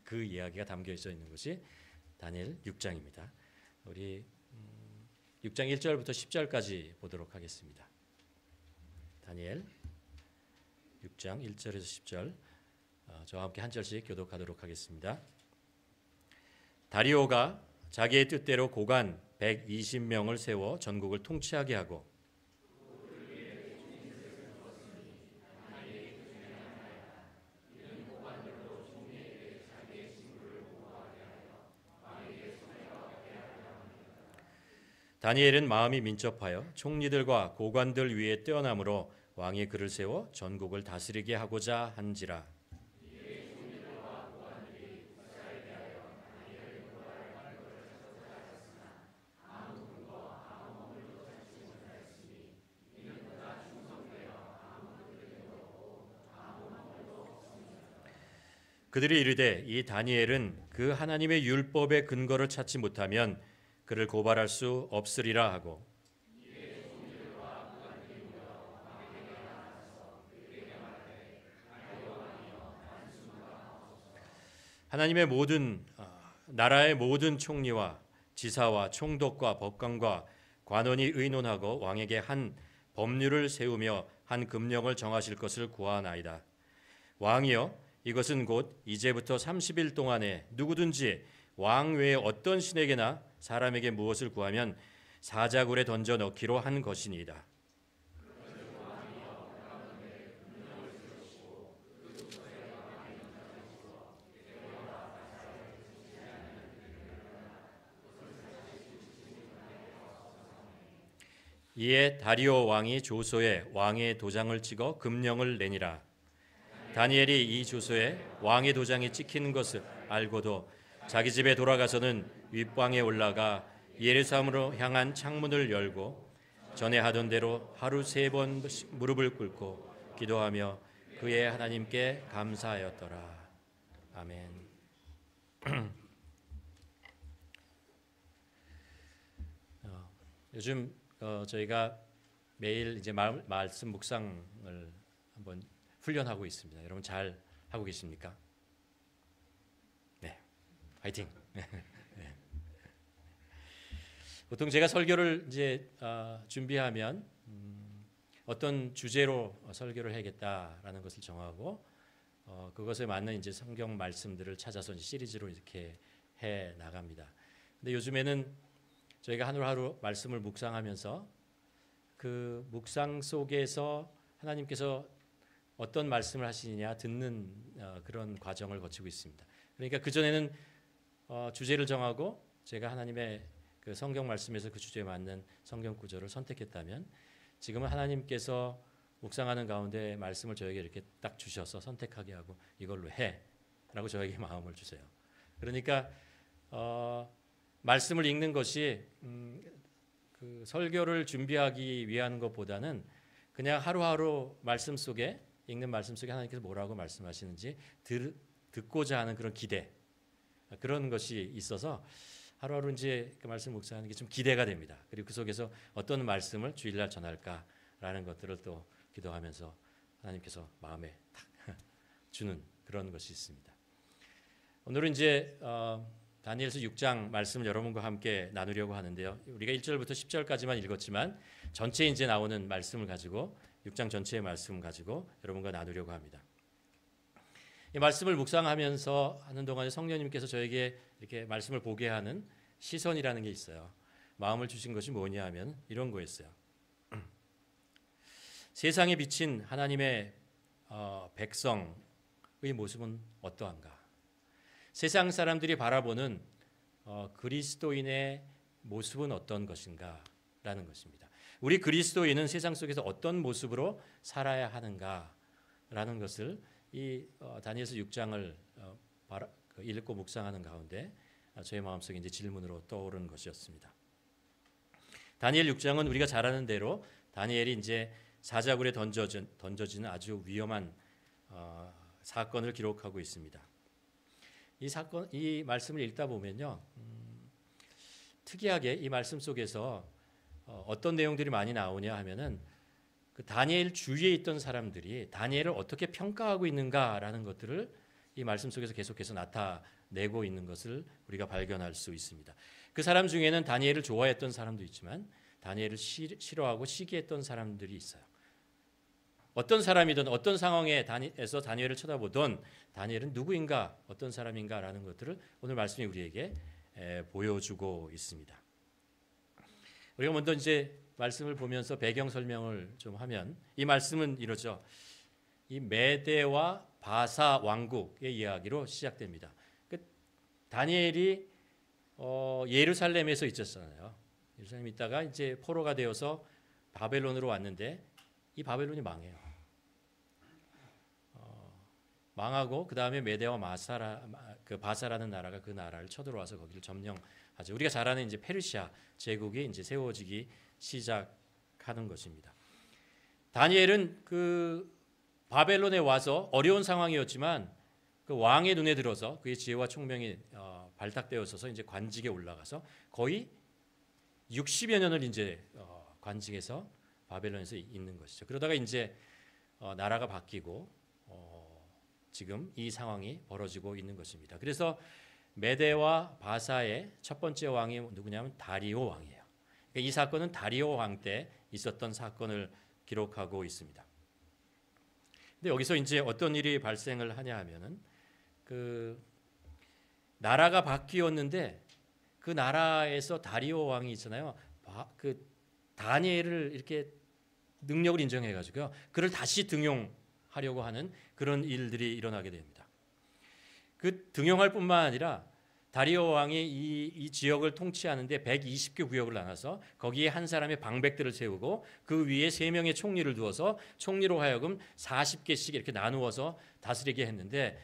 그 이야기가 담겨져 있는 것이 다니엘 6장입니다. 우리 6장 1절부터 10절까지 보도록 하겠습니다. 다니엘 6장 1절에서 10절 저와 함께 한 절씩 교독하도록 하겠습니다. 다리오가 자기의 뜻대로 고관 120명을 세워 전국을 통치하게 하고 다니엘은 마음이 민첩하여 총리들과 고관들 위에 뛰어남으로 왕이 그를 세워 전국을 다스리게 하고자 한지라. 그들이 이르되 이 다니엘은 그 하나님의 율법의 근거를 찾지 못하면 그를 고발할 수 없으리라 하고 하나님의 모든 나라의 모든 총리와 지사와 총독과 법관과 관원이 의논하고 왕에게 한 법률을 세우며 한 금령을 정하실 것을 구하나이다. 왕이여 이것은 곧 이제부터 30일 동안에 누구든지 왕 외에 어떤 신에게나 사람에게 무엇을 구하면 사자굴에 던져 넣기로 한 것이니이다. 이에 다리오 왕이 조서에 왕의 도장을 찍어 금령을 내니라. 다니엘이 이 조서에 왕의 도장이 찍힌 것을 알고도 자기 집에 돌아가서는 윗방에 올라가 예루살렘으로 향한 창문을 열고 전에 하던 대로 하루 3번 무릎을 꿇고 기도하며 그의 하나님께 감사하였더라. 아멘. 요즘 저희가 매일 이제 말씀 묵상을 한번 훈련하고 있습니다. 여러분 잘 하고 계십니까? 네, 화이팅. 네. 보통 제가 설교를 이제 준비하면 어떤 주제로 설교를 해야겠다라는 것을 정하고 그것에 맞는 이제 성경 말씀들을 찾아서 이제 시리즈로 이렇게 해 나갑니다. 근데 요즘에는 저희가 하루하루 말씀을 묵상하면서 그 묵상 속에서 하나님께서 어떤 말씀을 하시느냐 듣는 그런 과정을 거치고 있습니다. 그러니까 그전에는 주제를 정하고 제가 하나님의 그 성경 말씀에서 그 주제에 맞는 성경 구절을 선택했다면 지금은 하나님께서 묵상하는 가운데 말씀을 저에게 이렇게 딱 주셔서 선택하게 하고 이걸로 해라고 저에게 마음을 주세요. 그러니까 말씀을 읽는 것이 그 설교를 준비하기 위한 것보다는 그냥 하루하루 말씀 속에 읽는 말씀 속에 하나님께서 뭐라고 말씀하시는지 듣고자 하는 그런 기대 그런 것이 있어서 하루하루 이제 그 말씀 묵상하는 게 좀 기대가 됩니다. 그리고 그 속에서 어떤 말씀을 주일날 전할까라는 것들을 또 기도하면서 하나님께서 마음에 탁 주는 그런 것이 있습니다. 오늘은 이제 다니엘서 6장 말씀을 여러분과 함께 나누려고 하는데요. 우리가 1절부터 10절까지만 읽었지만 전체에 이제 나오는 말씀을 가지고 6장 전체의 말씀 가지고 여러분과 나누려고 합니다. 이 말씀을 묵상하면서 하는 동안에 성령님께서 저에게 이렇게 말씀을 보게 하는 시선이라는 게 있어요. 마음을 주신 것이 뭐냐 하면 이런 거였어요. 세상에 비친 하나님의 백성의 모습은 어떠한가? 세상 사람들이 바라보는 그리스도인의 모습은 어떤 것인가? 라는 것입니다. 우리 그리스도인은 세상 속에서 어떤 모습으로 살아야 하는가? 라는 것을 이 다니엘서 6장을 읽고 묵상하는 가운데 저의 마음속에 이제 질문으로 떠오르는 것이었습니다. 다니엘 6장은 우리가 잘 아는 대로 다니엘이 이제 사자굴에 던져지는 아주 위험한 사건을 기록하고 있습니다. 이 말씀을 읽다 보면요, 특이하게 이 말씀 속에서 어떤 내용들이 많이 나오냐 하면은 그 다니엘 주위에 있던 사람들이 다니엘을 어떻게 평가하고 있는가라는 것들을 이 말씀 속에서 계속해서 나타내고 있는 것을 우리가 발견할 수 있습니다. 그 사람 중에는 다니엘을 좋아했던 사람도 있지만 다니엘을 싫어하고 시기했던 사람들이 있어요. 어떤 사람이든 어떤 상황에서 다니엘을 쳐다보던 다니엘은 누구인가, 어떤 사람인가라는 것들을 오늘 말씀이 우리에게 보여주고 있습니다. 우리가 먼저 이제 말씀을 보면서 배경 설명을 좀 하면 이 말씀은 이러죠. 이 메대와 바사 왕국의 이야기로 시작됩니다. 다니엘이 예루살렘에서 있었잖아요. 예루살렘에 있다가 이제 포로가 되어서 바벨론으로 왔는데 이 바벨론이 망해요. 망하고 그 다음에 메대와 바사라는 나라가 그 나라를 쳐들어와서 거기를 점령하죠. 우리가 잘 아는 이제 페르시아 제국이 이제 세워지기 시작하는 것입니다. 다니엘은 그 바벨론에 와서 어려운 상황이었지만 그 왕의 눈에 들어서 그의 지혜와 총명이 발탁되어서 이제 관직에 올라가서 거의 60여 년을 이제 관직에서 바벨론에서 있는 것이죠. 그러다가 이제 나라가 바뀌고 지금 이 상황이 벌어지고 있는 것입니다. 그래서 메대와 바사의 첫 번째 왕이 누구냐면 다리오 왕이에요. 이 사건은 다리오 왕 때 있었던 사건을 기록하고 있습니다. 근데 여기서 이제 어떤 일이 발생을 하냐 하면은 그 나라가 바뀌었는데 그 나라에서 다리오 왕이 있잖아요. 그 다니엘을 이렇게 능력을 인정해 가지고요. 그를 다시 등용하려고 하는 그런 일들이 일어나게 됩니다. 그 등용할 뿐만 아니라 다리오 왕이 이 지역을 통치하는데 120개 구역을 나눠서 거기에 한 사람의 방백들을 세우고 그 위에 3명의 총리를 두어서 총리로 하여금 40개씩 이렇게 나누어서 다스리게 했는데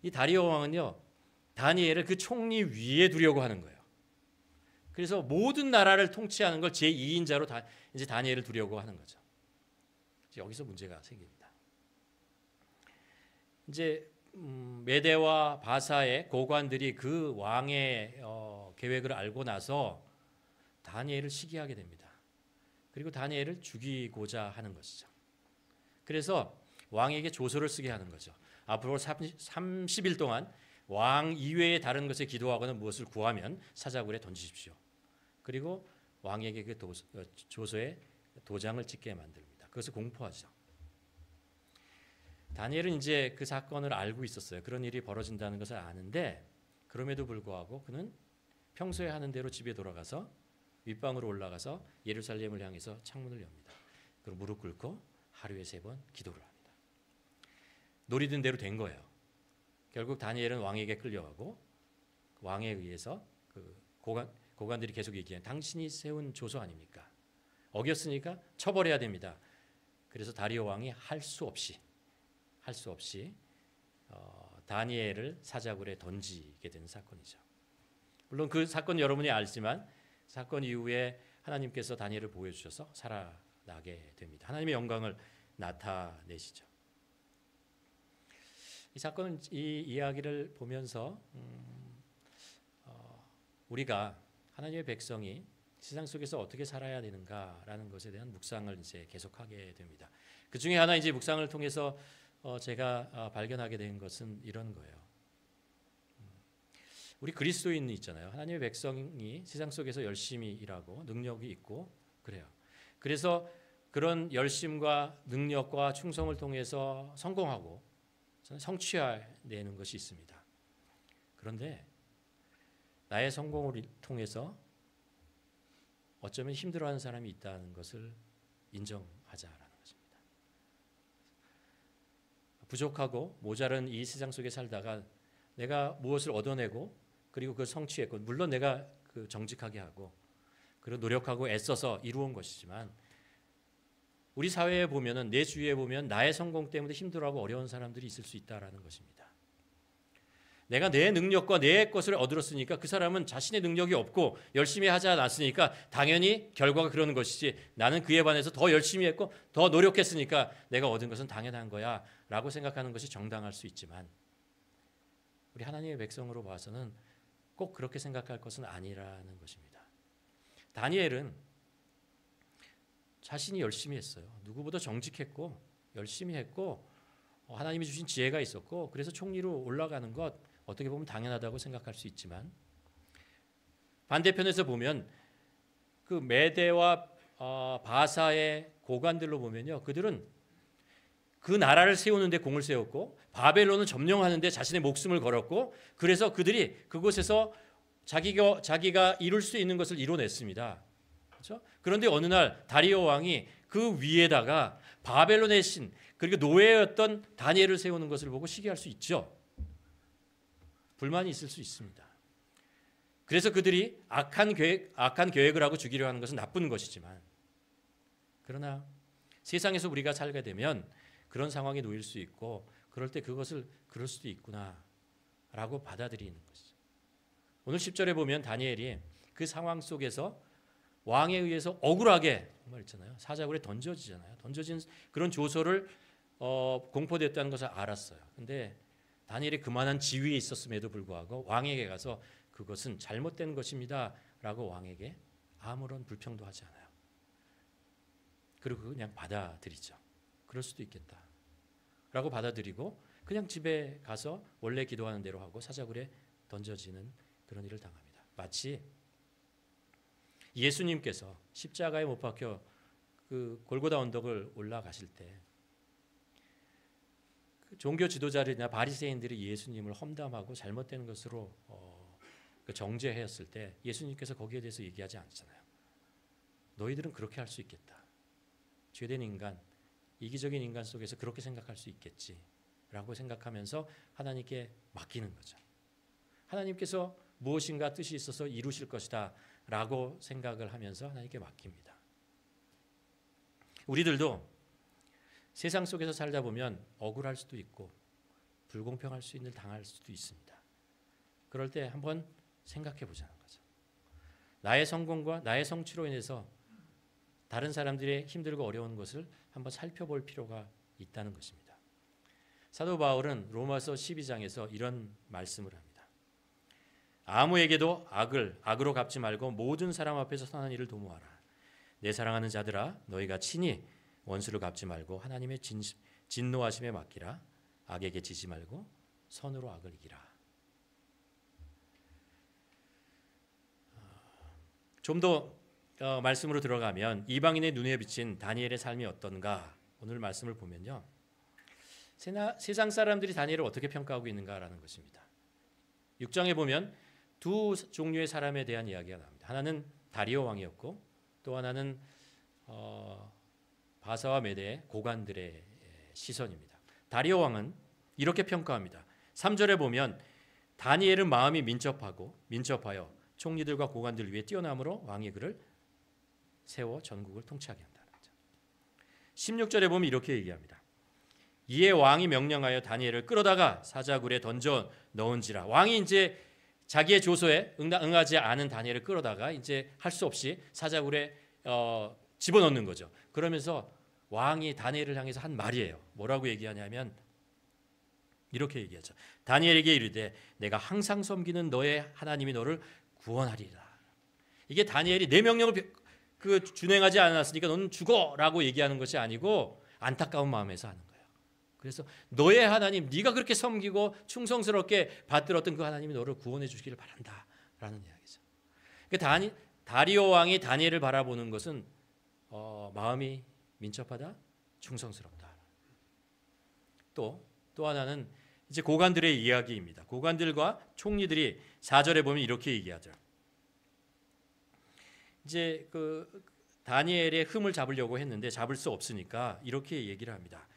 이 다리오 왕은요, 다니엘을 그 총리 위에 두려고 하는 거예요. 그래서 모든 나라를 통치하는 걸 제2인자로 이제 다니엘을 두려고 하는 거죠. 여기서 문제가 생깁니다. 이제 메대와 바사의 고관들이 그 왕의 계획을 알고 나서 다니엘을 시기하게 됩니다. 그리고 다니엘을 죽이고자 하는 것이죠. 그래서 왕에게 조서를 쓰게 하는 거죠. 앞으로 30일 동안 왕 이외의 다른 것에 기도하거나 무엇을 구하면 사자굴에 던지십시오. 그리고 왕에게 그 조서에 도장을 찍게 만듭니다. 그것을 공포하죠. 다니엘은 이제 그 사건을 알고 있었어요. 그런 일이 벌어진다는 것을 아는데 그럼에도 불구하고 그는 평소에 하는 대로 집에 돌아가서 윗방으로 올라가서 예루살렘을 향해서 창문을 엽니다. 그리고 무릎 꿇고 하루에 3번 기도를 합니다. 노리던 대로 된 거예요. 결국 다니엘은 왕에게 끌려가고 왕에 의해서 그 고관들이 계속 얘기해요. 당신이 세운 조서 아닙니까? 어겼으니까 처벌해야 됩니다. 그래서 다리오 왕이 할 수 없이 다니엘을 사자굴에 던지게 되는 사건이죠. 물론 그 사건 여러분이 알지만 사건 이후에 하나님께서 다니엘을 보여주셔서 살아나게 됩니다. 하나님의 영광을 나타내시죠. 이 사건은 이 이야기를 보면서 우리가 하나님의 백성이 세상 속에서 어떻게 살아야 되는가라는 것에 대한 묵상을 이제 계속하게 됩니다. 그 중에 하나 이제 묵상을 통해서 제가 발견하게 된 것은 이런 거예요. 우리 그리스도인이 있잖아요. 하나님의 백성이 세상 속에서 열심히 일하고 능력이 있고 그래요. 그래서 그런 열심과 능력과 충성을 통해서 성공하고 성취해내는 것이 있습니다. 그런데 나의 성공을 통해서 어쩌면 힘들어하는 사람이 있다는 것을 인정하자라는 것입니다. 부족하고 모자란 이 세상 속에 살다가 내가 무엇을 얻어내고 그리고 그걸 성취했고, 물론 내가 그 정직하게 하고 그리고 노력하고 애써서 이루은 것이지만, 우리 사회에 보면은, 내 주위에 보면 나의 성공 때문에 힘들어하고 어려운 사람들이 있을 수 있다라는 것입니다. 내가 내 능력과 내 것을 얻었으니까 그 사람은 자신의 능력이 없고 열심히 하지 않았으니까 당연히 결과가 그러는 것이지, 나는 그에 반해서 더 열심히 했고 더 노력했으니까 내가 얻은 것은 당연한 거야 라고 생각하는 것이 정당할 수 있지만, 우리 하나님의 백성으로 봐서는 꼭 그렇게 생각할 것은 아니라는 것입니다. 다니엘은 자신이 열심히 했어요. 누구보다 정직했고 열심히 했고 하나님이 주신 지혜가 있었고, 그래서 총리로 올라가는 것 어떻게 보면 당연하다고 생각할 수 있지만, 반대편에서 보면 그 메대와 바사의 고관들로 보면요, 그들은 그 나라를 세우는데 공을 세웠고 바벨론을 점령하는데 자신의 목숨을 걸었고, 그래서 그들이 그곳에서 자기가 이룰 수 있는 것을 이뤄냈습니다. 그렇죠? 그런데 어느 날 다리오 왕이 그 위에다가 바벨론의 신, 그리고 노예였던 다니엘을 세우는 것을 보고 시기할 수 있죠. 불만이 있을 수 있습니다. 그래서 그들이 악한 계획을 하고 죽이려 하는 것은 나쁜 것이지만, 그러나 세상에서 우리가 살게 되면 그런 상황에 놓일 수 있고, 그럴 때 그것을 그럴 수도 있구나라고 받아들이는 것이죠. 오늘 10절에 보면 다니엘이 그 상황 속에서 왕에 의해서 억울하게 정말 있잖아요. 사자굴에 던져지잖아요. 던져진 그런 조서를 공포됐다는 것을 알았어요. 근데 다니엘이 그만한 지위에 있었음에도 불구하고 왕에게 가서 그것은 잘못된 것입니다 라고 왕에게 아무런 불평도 하지 않아요. 그리고 그냥 받아들이죠. 그럴 수도 있겠다 라고 받아들이고 그냥 집에 가서 원래 기도하는 대로 하고 사자굴에 던져지는 그런 일을 당합니다. 마치 예수님께서 십자가에 못 박혀 그 골고다 언덕을 올라가실 때 그 종교 지도자들이나 바리새인들이 예수님을 험담하고 잘못된 것으로 정죄했을 때 예수님께서 거기에 대해서 얘기하지 않잖아요. 너희들은 그렇게 할 수 있겠다. 죄된 인간, 이기적인 인간 속에서 그렇게 생각할 수 있겠지라고 생각하면서 하나님께 맡기는 거죠. 하나님께서 무엇인가 뜻이 있어서 이루실 것이다 라고 생각을 하면서 하나님께 맡깁니다. 우리들도 세상 속에서 살다 보면 억울할 수도 있고 불공평할 수 있는 당할 수도 있습니다. 그럴 때 한번 생각해 보자는 거죠. 나의 성공과 나의 성취로 인해서 다른 사람들의 힘들고 어려운 것을 한번 살펴볼 필요가 있다는 것입니다. 사도 바울은 로마서 12장에서 이런 말씀을 합니다. 아무에게도 악으로 갚지 말고 모든 사람 앞에서 선한 일을 도모하라. 내 사랑하는 자들아, 너희가 친히 원수를 갚지 말고 하나님의 진노하심에 맡기라. 악에게 지지 말고 선으로 악을 이기라. 좀 더 말씀으로 들어가면 이방인의 눈에 비친 다니엘의 삶이 어떤가, 오늘 말씀을 보면요, 세상 사람들이 다니엘을 어떻게 평가하고 있는가라는 것입니다. 6장에 보면 두 종류의 사람에 대한 이야기가 나옵니다. 하나는 다리오 왕이었고 또 하나는 바사와 메대의 고관들의 시선입니다. 다리오 왕은 이렇게 평가합니다. 3절에 보면 다니엘은 마음이 민첩하여 총리들과 고관들 위에 뛰어남으로 왕이 그를 세워 전국을 통치하게 한다는 거죠. 16절에 보면 이렇게 얘기합니다. 이에 왕이 명령하여 다니엘을 끌어다가 사자굴에 던져 넣은지라. 왕이 이제 자기의 조소에 응하지 않은 다니엘을 끌어다가 이제 할 수 없이 사자굴에 집어넣는 거죠. 그러면서 왕이 다니엘을 향해서 한 말이에요. 뭐라고 얘기하냐면 이렇게 얘기하죠. 다니엘에게 이르되 내가 항상 섬기는 너의 하나님이 너를 구원하리라. 이게 다니엘이 내 명령을 준행하지 않았으니까 너는 죽어라고 얘기하는 것이 아니고 안타까운 마음에서 하는 거예요. 그래서 너의 하나님, 네가 그렇게 섬기고 충성스럽게 받들었던 그 하나님이 너를 구원해 주시기를 바란다라는 이야기죠. 다리오 왕이 다니엘을 바라보는 것은 마음이 민첩하다, 충성스럽다. 또 하나는 이제 고관들의 이야기입니다. 고관들과 총리들이 4절에 보면 이렇게 얘기하죠. 이제 그 다니엘의 흠을 잡으려고 했는데 잡을 수 없으니까 이렇게 얘기를 합니다.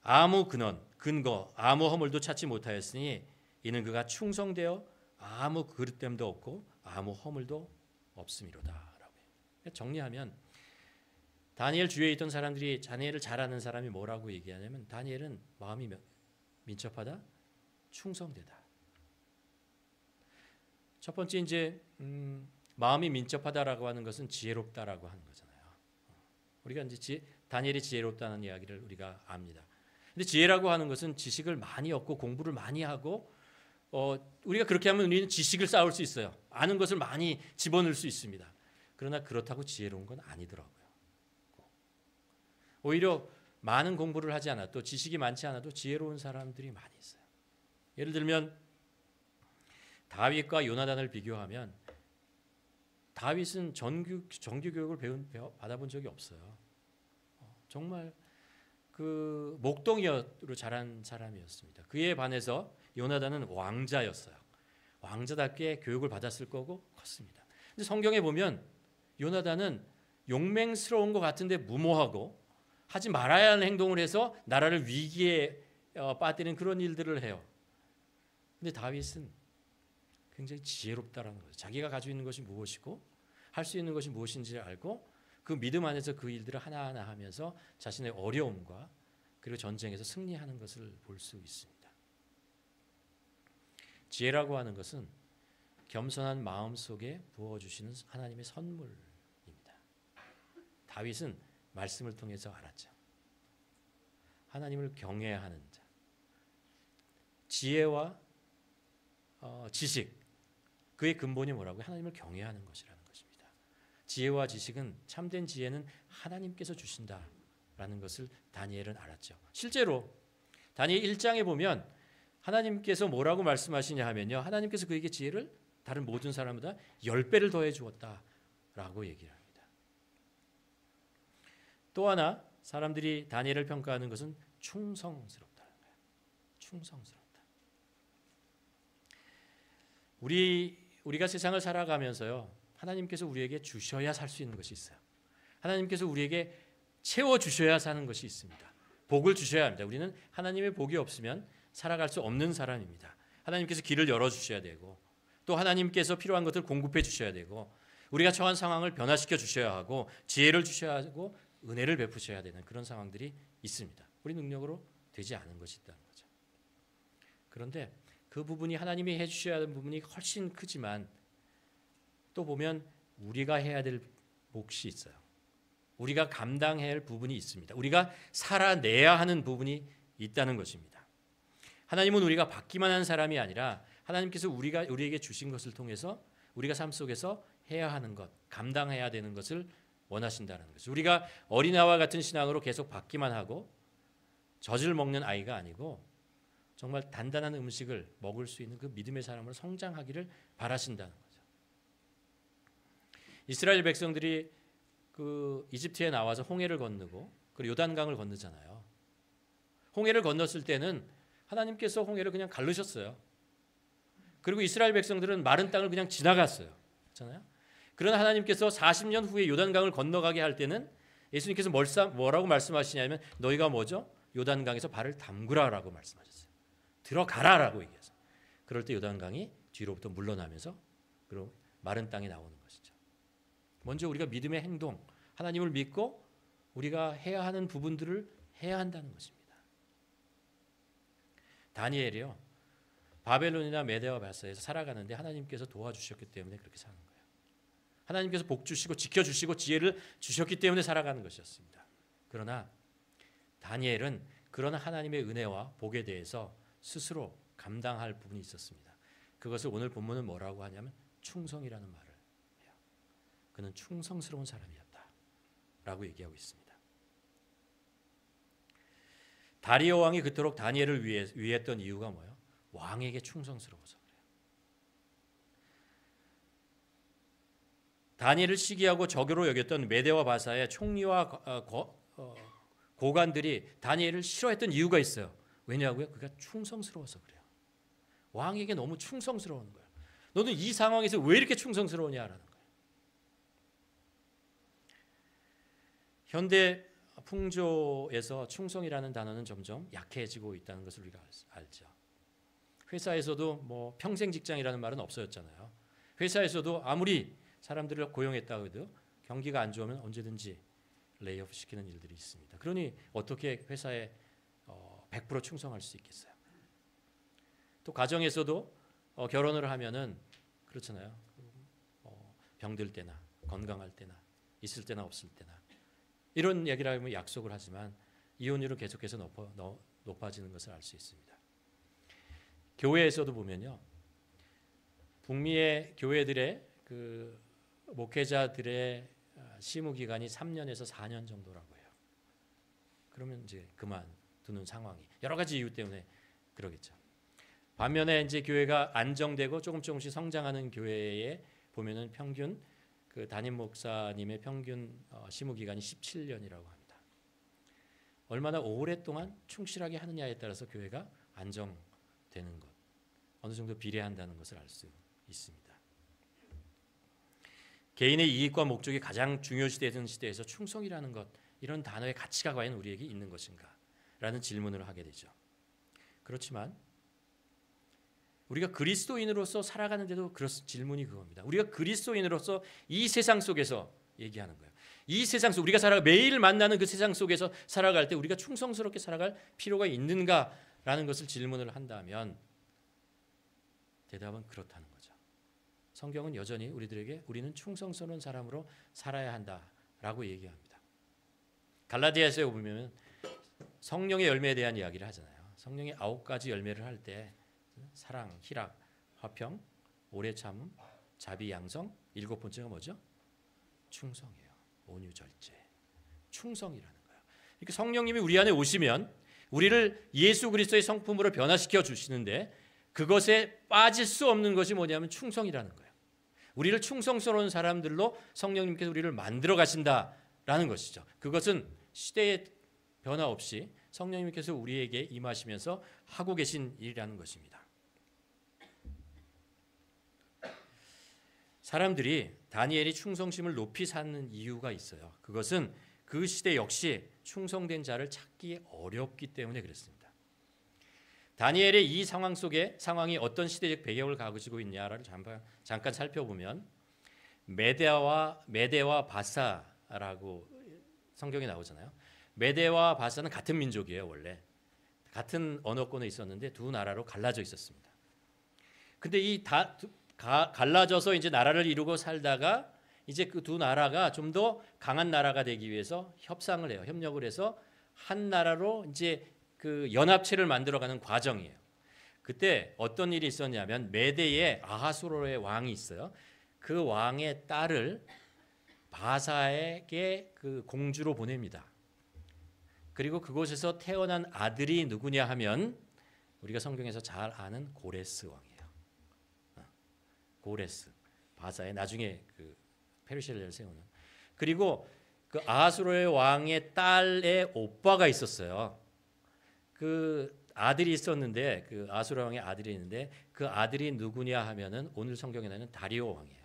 아무 근거, 아무 허물도 찾지 못하였으니 이는 그가 충성되어 아무 그릇됨도 없고 아무 허물도 없음이로다라고 해요. 정리하면 다니엘 주위에 있던 사람들이 다니엘을 잘 아는 사람이 뭐라고 얘기하냐면 다니엘은 마음이 민첩하다, 충성되다. 첫 번째 이제 마음이 민첩하다라고 하는 것은 지혜롭다라고 하는 거잖아요. 우리가 이제 다니엘이 지혜롭다는 이야기를 우리가 압니다. 근데 지혜라고 하는 것은 지식을 많이 얻고 공부를 많이 하고 우리가 그렇게 하면 우리는 지식을 쌓을 수 있어요. 아는 것을 많이 집어넣을 수 있습니다. 그러나 그렇다고 지혜로운 건 아니더라고요. 오히려 많은 공부를 하지 않아도 지식이 많지 않아도 지혜로운 사람들이 많이 있어요. 예를 들면 다윗과 요나단을 비교하면 다윗은 정규 교육을 받아본 적이 없어요. 정말 그 목동이로 자란 사람이었습니다. 그에 반해서 요나단은 왕자였어요. 왕자답게 교육을 받았을 거고 컸습니다. 근데 성경에 보면 요나단은 용맹스러운 것 같은데 무모하고 하지 말아야 하는 행동을 해서 나라를 위기에 빠뜨리는 그런 일들을 해요. 근데 다윗은 굉장히 지혜롭다라는 거죠. 자기가 가지고 있는 것이 무엇이고 할 수 있는 것이 무엇인지를 알고 그 믿음 안에서 그 일들을 하나하나 하면서 자신의 어려움과 그리고 전쟁에서 승리하는 것을 볼 수 있습니다. 지혜라고 하는 것은 겸손한 마음 속에 부어주시는 하나님의 선물입니다. 다윗은 말씀을 통해서 알았죠. 하나님을 경외하는 자, 지혜와 지식, 그의 근본이 뭐라고요? 하나님을 경외하는 것이라는 것입니다. 지혜와 지식은, 참된 지혜는 하나님께서 주신다라는 것을 다니엘은 알았죠. 실제로 다니엘 1장에 보면 하나님께서 뭐라고 말씀하시냐 하면요, 하나님께서 그에게 지혜를 다른 모든 사람보다 10배를 더해 주었다라고 얘기를 합니다. 또 하나 사람들이 다니엘을 평가하는 것은 충성스럽다는 거예요. 충성스럽다. 우리가 세상을 살아가면서요, 하나님께서 우리에게 주셔야 살 수 있는 것이 있어요. 하나님께서 우리에게 채워 주셔야 사는 것이 있습니다. 복을 주셔야 합니다. 우리는 하나님의 복이 없으면 살아갈 수 없는 사람입니다. 하나님께서 길을 열어 주셔야 되고, 또 하나님께서 필요한 것을 공급해 주셔야 되고, 우리가 처한 상황을 변화시켜 주셔야 하고, 지혜를 주셔야 하고, 은혜를 베푸셔야 되는 그런 상황들이 있습니다. 우리 능력으로 되지 않은 것이 있다는 거죠. 그런데 그 부분이 하나님이 해주셔야 하는 부분이 훨씬 크지만 또 보면 우리가 해야 될 몫이 있어요. 우리가 감당해야 할 부분이 있습니다. 우리가 살아내야 하는 부분이 있다는 것입니다. 하나님은 우리가 받기만 한 사람이 아니라 하나님께서 우리에게 주신 것을 통해서 우리가 삶 속에서 해야 하는 것, 감당해야 되는 것을 원하신다는 거죠. 우리가 어린아이와 같은 신앙으로 계속 받기만 하고 젖을 먹는 아이가 아니고 정말 단단한 음식을 먹을 수 있는 그 믿음의 사람으로 성장하기를 바라신다는 거죠. 이스라엘 백성들이 그 이집트에 나와서 홍해를 건너고 그리고 요단강을 건너잖아요. 홍해를 건넜을 때는 하나님께서 홍해를 그냥 갈르셨어요. 그리고 이스라엘 백성들은 마른 땅을 그냥 지나갔어요. 그렇잖아요. 그러나 하나님께서 40년 후에 요단강을 건너가게 할 때는 예수님께서 뭐라고 말씀하시냐면 너희가 뭐죠? 요단강에서 발을 담그라라고 말씀하셨어요. 들어가라라고 얘기했어요. 그럴 때 요단강이 뒤로부터 물러나면서 그리고 마른 땅에 나오는 것이죠. 먼저 우리가 믿음의 행동, 하나님을 믿고 우리가 해야 하는 부분들을 해야 한다는 것입니다. 다니엘이요, 바벨론이나 메대와 바사에서 살아가는데 하나님께서 도와주셨기 때문에 그렇게 사는 거예요. 하나님께서 복 주시고 지켜주시고 지혜를 주셨기 때문에 살아가는 것이었습니다. 그러나 다니엘은 그런 하나님의 은혜와 복에 대해서 스스로 감당할 부분이 있었습니다. 그것을 오늘 본문은 뭐라고 하냐면 충성이라는 말을 해요. 그는 충성스러운 사람이었다라고 얘기하고 있습니다. 다리오 왕이 그토록 다니엘을 위했던 이유가 뭐예요? 왕에게 충성스러워서 그래요. 다니엘을 시기하고 적으로 여겼던 메대와 바사의 총리와 고관들이 다니엘을 싫어했던 이유가 있어요. 왜냐고요? 그가 충성스러워서 그래요. 왕에게 너무 충성스러운 거예요. 너는 이 상황에서 왜 이렇게 충성스러우냐라는 거예요. 현대 풍조에서 충성이라는 단어는 점점 약해지고 있다는 것을 우리가 알죠. 회사에서도 뭐 평생 직장이라는 말은 없어졌잖아요. 회사에서도 아무리 사람들을 고용했다고 해도 경기가 안 좋으면 언제든지 레이오프 시키는 일들이 있습니다. 그러니 어떻게 회사에 100% 충성할 수 있겠어요? 또 가정에서도 결혼을 하면은 그렇잖아요. 병들 때나 건강할 때나 있을 때나 없을 때나 이런 얘기를 하면 약속을 하지만 이혼율은 계속해서 높아지는 것을 알 수 있습니다. 교회에서도 보면요, 북미의 교회들의 그 목회자들의 시무 기간이 3년에서 4년 정도라고 해요. 그러면 이제 그만두는 상황이 여러 가지 이유 때문에 그러겠죠. 반면에 이제 교회가 안정되고 조금씩 성장하는 교회에 보면은 평균 그 담임 목사님의 평균 시무 기간이 17년이라고 합니다. 얼마나 오랫동안 충실하게 하느냐에 따라서 교회가 안정되는 것, 어느 정도 비례한다는 것을 알 수 있습니다. 개인의 이익과 목적이 가장 중요시되는 시대에서 충성이라는 것, 이런 단어의 가치가 과연 우리에게 있는 것인가? 라는 질문을 하게 되죠. 그렇지만 우리가 그리스도인으로서 살아가는데도 질문이 그겁니다. 우리가 그리스도인으로서 이 세상 속에서 얘기하는 거예요. 이 세상 속 우리가 매일 만나는 그 세상 속에서 살아갈 때 우리가 충성스럽게 살아갈 필요가 있는가라는 것을 질문을 한다면 대답은 그렇다는 거죠. 성경은 여전히 우리들에게 우리는 충성스러운 사람으로 살아야 한다라고 얘기합니다. 갈라디아서에 보면 성령의 열매에 대한 이야기를 하잖아요. 성령의 9가지 열매를 할 때 사랑, 희락, 화평, 오래 참음, 자비, 양성, 7번째가 뭐죠? 충성이에요. 온유, 절제. 충성이라는 거예요. 그러니까 성령님이 우리 안에 오시면 우리를 예수 그리스도의 성품으로 변화시켜 주시는데 그것에 빠질 수 없는 것이 뭐냐면 충성이라는 거예요. 우리를 충성스러운 사람들로 성령님께서 우리를 만들어 가신다라는 것이죠. 그것은 시대의 변화 없이 성령님께서 우리에게 임하시면서 하고 계신 일이라는 것입니다. 사람들이 다니엘이 충성심을 높이 사는 이유가 있어요. 그것은 그 시대 역시 충성된 자를 찾기 어렵기 때문에 그렇습니다. 다니엘의 이 상황 속에 상황이 어떤 시대적 배경을 가지고 있냐를 잠깐 살펴보면 메대와 바사라고 성경에 나오잖아요. 메대와 바사는 같은 민족이에요. 원래 같은 언어권에 있었는데 두 나라로 갈라져 있었습니다. 근데 이 갈라져서 이제 나라를 이루고 살다가 이제 그 두 나라가 좀 더 강한 나라가 되기 위해서 협상을 해요. 협력을 해서 한 나라로 이제 그 연합체를 만들어가는 과정이에요. 그때 어떤 일이 있었냐면 메대에 아하수로의 왕이 있어요. 그 왕의 딸을 바사에게 그 공주로 보냅니다. 그리고 그곳에서 태어난 아들이 누구냐 하면 우리가 성경에서 잘 아는 고레스 왕이에요. 고레스, 바사의 나중에 그 페르시아를 세우는. 그리고 그 아하수로의 왕의 딸의 오빠가 있었어요. 그 아들이 있었는데 그 아하수로 왕의 아들이 있는데 그 아들이 누구냐 하면은 오늘 성경에 나오는 다리오 왕이에요.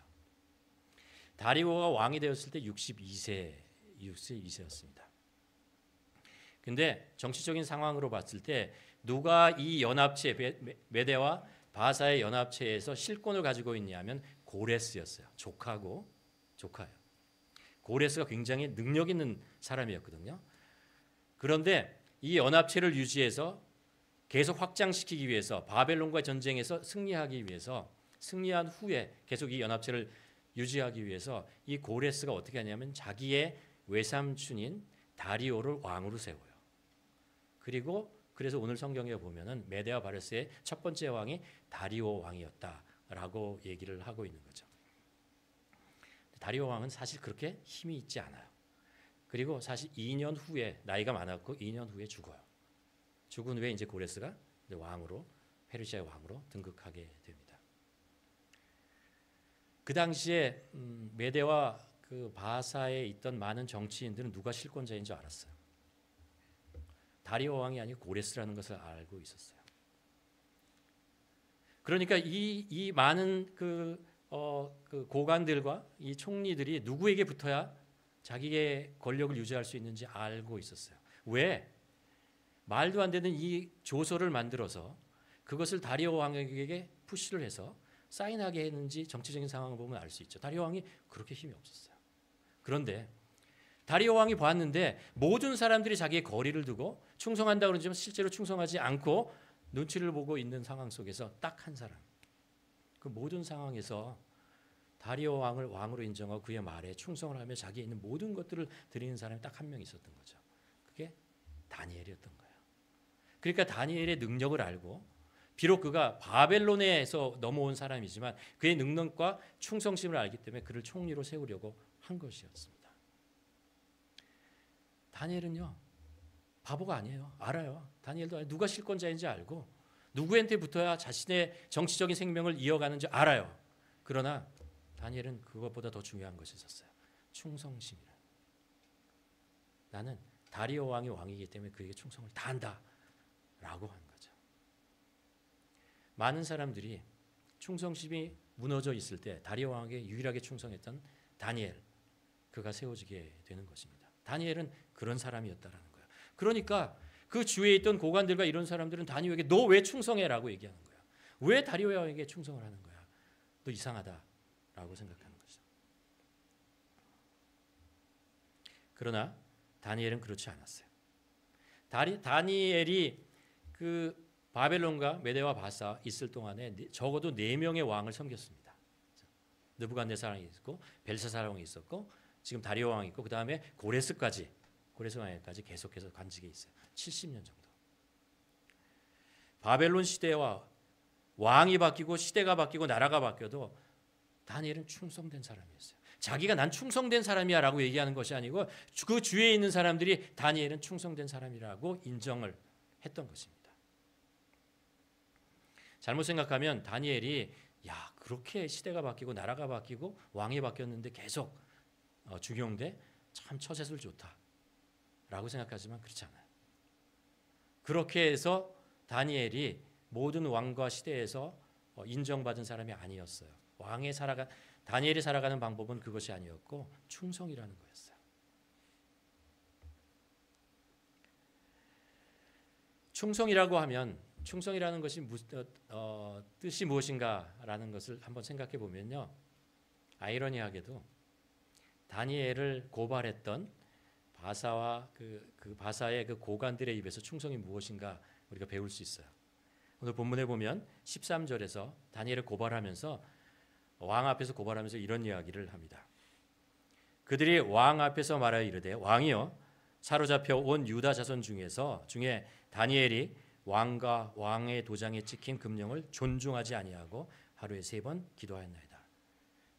다리오가 왕이 되었을 때 62세였습니다. 근데 정치적인 상황으로 봤을 때 누가 이 연합체 메대와 바사의 연합체에서 실권을 가지고 있냐면 고레스였어요. 조카예요. 고레스가 굉장히 능력 있는 사람이었거든요. 그런데 이 연합체를 유지해서 계속 확장시키기 위해서 바벨론과 전쟁에서 승리하기 위해서 승리한 후에 계속 이 연합체를 유지하기 위해서 이 고레스가 어떻게 하냐면 자기의 외삼촌인 다리오를 왕으로 세워요. 그래서 오늘 성경에 보면은 메대와 바르스의 첫 번째 왕이 다리오 왕이었다라고 얘기를 하고 있는 거죠. 다리오 왕은 사실 그렇게 힘이 있지 않아요. 그리고 사실 2년 후에 나이가 많았고 2년 후에 죽어요. 죽은 후에 이제 고레스가 왕으로 페르시아의 왕으로 등극하게 됩니다. 그 당시에 메대와 그 바사에 있던 많은 정치인들은 누가 실권자인 줄 알았어요. 다리오 왕이 아니고 고레스라는 것을 알고 있었어요. 그러니까 이 많은 그 고관들과 이 총리들이 누구에게 붙어야 자기의 권력을 유지할 수 있는지 알고 있었어요. 왜? 말도 안 되는 이 조서를 만들어서 그것을 다리오 왕에게 푸시를 해서 사인하게 했는지 정치적인 상황을 보면 알 수 있죠. 다리오 왕이 그렇게 힘이 없었어요. 그런데 다리오 왕이 보았는데 모든 사람들이 자기의 거리를 두고 충성한다고 그러지만 실제로 충성하지 않고 눈치를 보고 있는 상황 속에서 딱 한 사람, 그 모든 상황에서 다리오 왕을 왕으로 인정하고 그의 말에 충성을 하며 자기에 있는 모든 것들을 드리는 사람이 딱 한 명 있었던 거죠. 그게 다니엘이었던 거예요. 그러니까 다니엘의 능력을 알고 비록 그가 바벨론에서 넘어온 사람이지만 그의 능력과 충성심을 알기 때문에 그를 총리로 세우려고 한 것이었습니다. 다니엘은요, 바보가 아니에요. 알아요. 다니엘도 누가 실권자인지 알고 누구한테 붙어야 자신의 정치적인 생명을 이어가는지 알아요. 그러나 다니엘은 그것보다 더 중요한 것이 있었어요. 충성심이라. 나는 다리오 왕이 왕이기 때문에 그에게 충성을 다한다 라고 한 거죠. 많은 사람들이 충성심이 무너져 있을 때 다리오 왕에게 유일하게 충성했던 다니엘, 그가 세워지게 되는 것입니다. 다니엘은 그런 사람이었다라는 거예요. 그러니까 그 주위에 있던 고관들과 이런 사람들은 다니엘에게 너 왜 충성해라고 얘기하는 거야. 왜 다리오 왕에게 충성을 하는 거야. 너 이상하다라고 생각하는 거죠. 그러나 다니엘은 그렇지 않았어요. 다니엘이 그 바벨론과 메대와 바사 있을 동안에 적어도 4명의 왕을 섬겼습니다. 느부갓네살 왕이 있었고 벨사살 왕이 있었고 지금 다리오 왕이 있고 그 다음에 고레스 왕까지 계속해서 관직에 있어요. 70년 정도. 바벨론 시대와 왕이 바뀌고 시대가 바뀌고 나라가 바뀌어도 다니엘은 충성된 사람이었어요. 자기가 난 충성된 사람이야 라고 얘기하는 것이 아니고 그 주위에 있는 사람들이 다니엘은 충성된 사람이라고 인정을 했던 것입니다. 잘못 생각하면 다니엘이 야 그렇게 시대가 바뀌고 나라가 바뀌고 왕이 바뀌었는데 계속 중용돼 참 처세술 좋다 라고 생각하지만 그렇지 않아요. 그렇게 해서 다니엘이 모든 왕과 시대에서 인정받은 사람이 아니었어요. 다니엘이 살아가는 방법은 그것이 아니었고 충성이라는 거였어요. 충성이라고 하면 충성이라는 것이 뜻이 무엇인가라는 것을 한번 생각해 보면요. 아이러니하게도 다니엘을 고발했던 바사와 그 바사의 그 고관들의 입에서 충성이 무엇인가 우리가 배울 수 있어요. 오늘 본문에 보면 13절에서 다니엘을 고발하면서 왕 앞에서 고발하면서 이런 이야기를 합니다. 그들이 왕 앞에서 말하여 이르되 왕이여 사로잡혀 온 유다 자손 중에 다니엘이 왕과 왕의 도장에 찍힌 금령을 존중하지 아니하고 하루에 3번 기도하였나이다.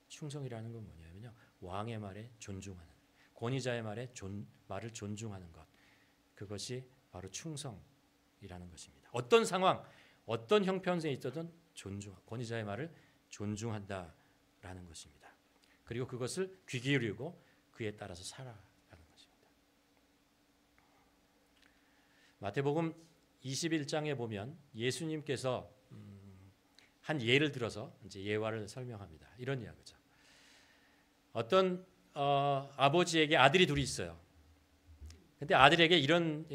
충성이라는 건 뭐냐면요. 왕의 말에 존중하는, 권위자의 말을 존중하는 것. 그것이 바로 충성이라는 것입니다. 어떤 상황, 어떤 형편에 있어도 권위자의 말을 존중한다라는 것입니다. 그리고 그것을 귀 기울이고 그에 따라서 살아가는 것입니다. 마태복음 21장에 보면 예수님께서 한 예를 들어서 이제 예화를 설명합니다. 이런 이야기죠. 어떤 아버지에게 아들이 둘이 있어요. 근데 아들에게 이런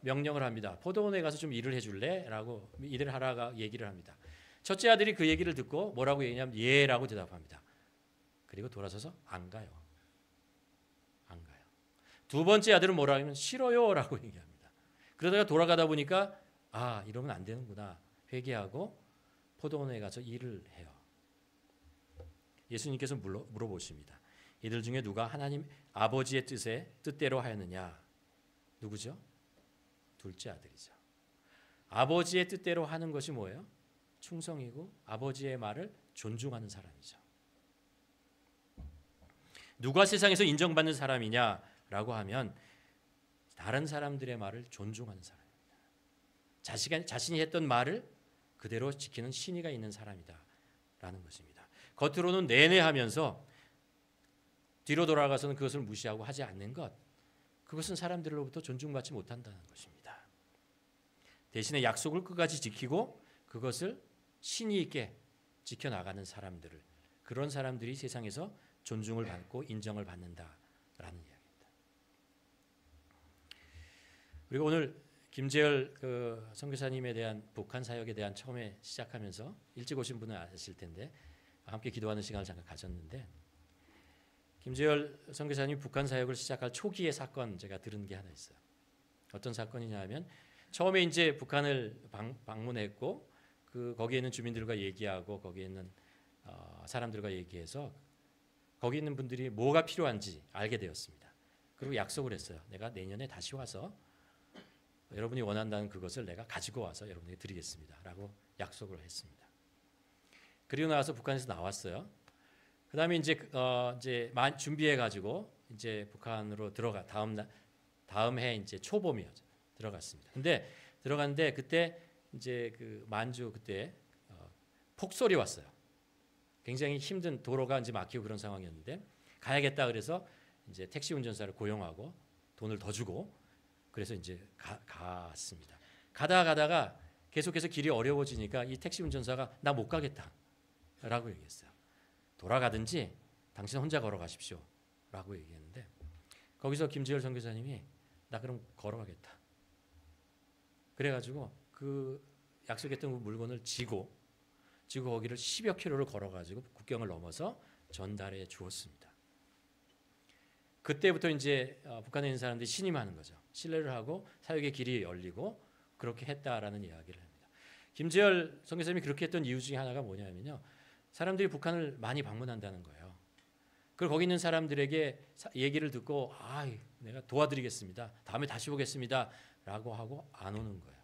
명령을 합니다. 포도원에 가서 좀 일을 해줄래? 라고 일을 하라고 얘기를 합니다. 첫째 아들이 그 얘기를 듣고 뭐라고 얘기냐면 예라고 대답합니다. 그리고 돌아서서 안 가요. 안 가요. 두 번째 아들은 뭐라고 하면 싫어요 라고 얘기합니다. 그러다가 돌아가다 보니까 아 이러면 안 되는구나 회개하고 포도원에 가서 일을 해요. 예수님께서 물어보십니다. 이들 중에 누가 하나님 아버지의 뜻대로 하였느냐? 누구죠? 둘째 아들이죠. 아버지의 뜻대로 하는 것이 뭐예요? 충성이고 아버지의 말을 존중하는 사람이죠. 누가 세상에서 인정받는 사람이냐라고 하면 다른 사람들의 말을 존중하는 사람입니다. 자신이 했던 말을 그대로 지키는 신의가 있는 사람이다라는 것입니다. 겉으로는 내내하면서 뒤로 돌아가서는 그것을 무시하고 하지 않는 것, 그것은 사람들로부터 존중받지 못한다는 것입니다. 대신에 약속을 끝까지 지키고 그것을 신의 있게 지켜나가는 사람들을, 그런 사람들이 세상에서 존중을 받고 인정을 받는다라는 이야기입니다. 그리고 오늘 김재열 그 선교사님에 대한 북한 사역에 대한 처음에 시작하면서 일찍 오신 분은 아실 텐데 함께 기도하는 시간을 잠깐 가졌는데, 김재열 선교사님이 북한 사역을 시작할 초기의 사건 제가 들은 게 하나 있어요. 어떤 사건이냐 하면, 처음에 이제 북한을 방문했고 거기에 있는 주민들과 얘기하고 거기에 있는 사람들과 얘기해서 거기 있는 분들이 뭐가 필요한지 알게 되었습니다. 그리고 약속을 했어요. 내가 내년에 다시 와서 여러분이 원한다는 그것을 내가 가지고 와서 여러분에게 드리겠습니다 라고 약속을 했습니다. 그리고 나서 북한에서 나왔어요. 그 다음에 이제 준비해 가지고 이제 북한으로 다음 해 이제 초봄이었죠. 들어갔습니다. 근데 들어갔는데 그때 이제 그 만주 그때 폭설이 왔어요. 굉장히 힘든, 도로가 이제 막히고 그런 상황이었는데 가야겠다 그래서 이제 택시 운전사를 고용하고 돈을 더 주고 그래서 이제 갔습니다. 가다가 계속해서 길이 어려워지니까 이 택시 운전사가 나 못 가겠다라고 얘기했어요. 돌아가든지 당신 혼자 걸어가십시오 라고 얘기했는데, 거기서 김재열 선교사님이 나 그럼 걸어가겠다. 그래가지고 그 약속했던 그 물건을 지고 거기를 10여 킬로를 걸어가지고 국경을 넘어서 전달해 주었습니다. 그때부터 이제 북한에 있는 사람들이 신임하는 거죠. 신뢰를 하고 사역의 길이 열리고 그렇게 했다라는 이야기를 합니다. 김재열 선교사님이 그렇게 했던 이유 중에 하나가 뭐냐면요, 사람들이 북한을 많이 방문한다는 거예요. 그리고 거기 있는 사람들에게 얘기를 듣고 내가 도와드리겠습니다, 다음에 다시 오겠습니다 라고 하고 안 오는 거예요.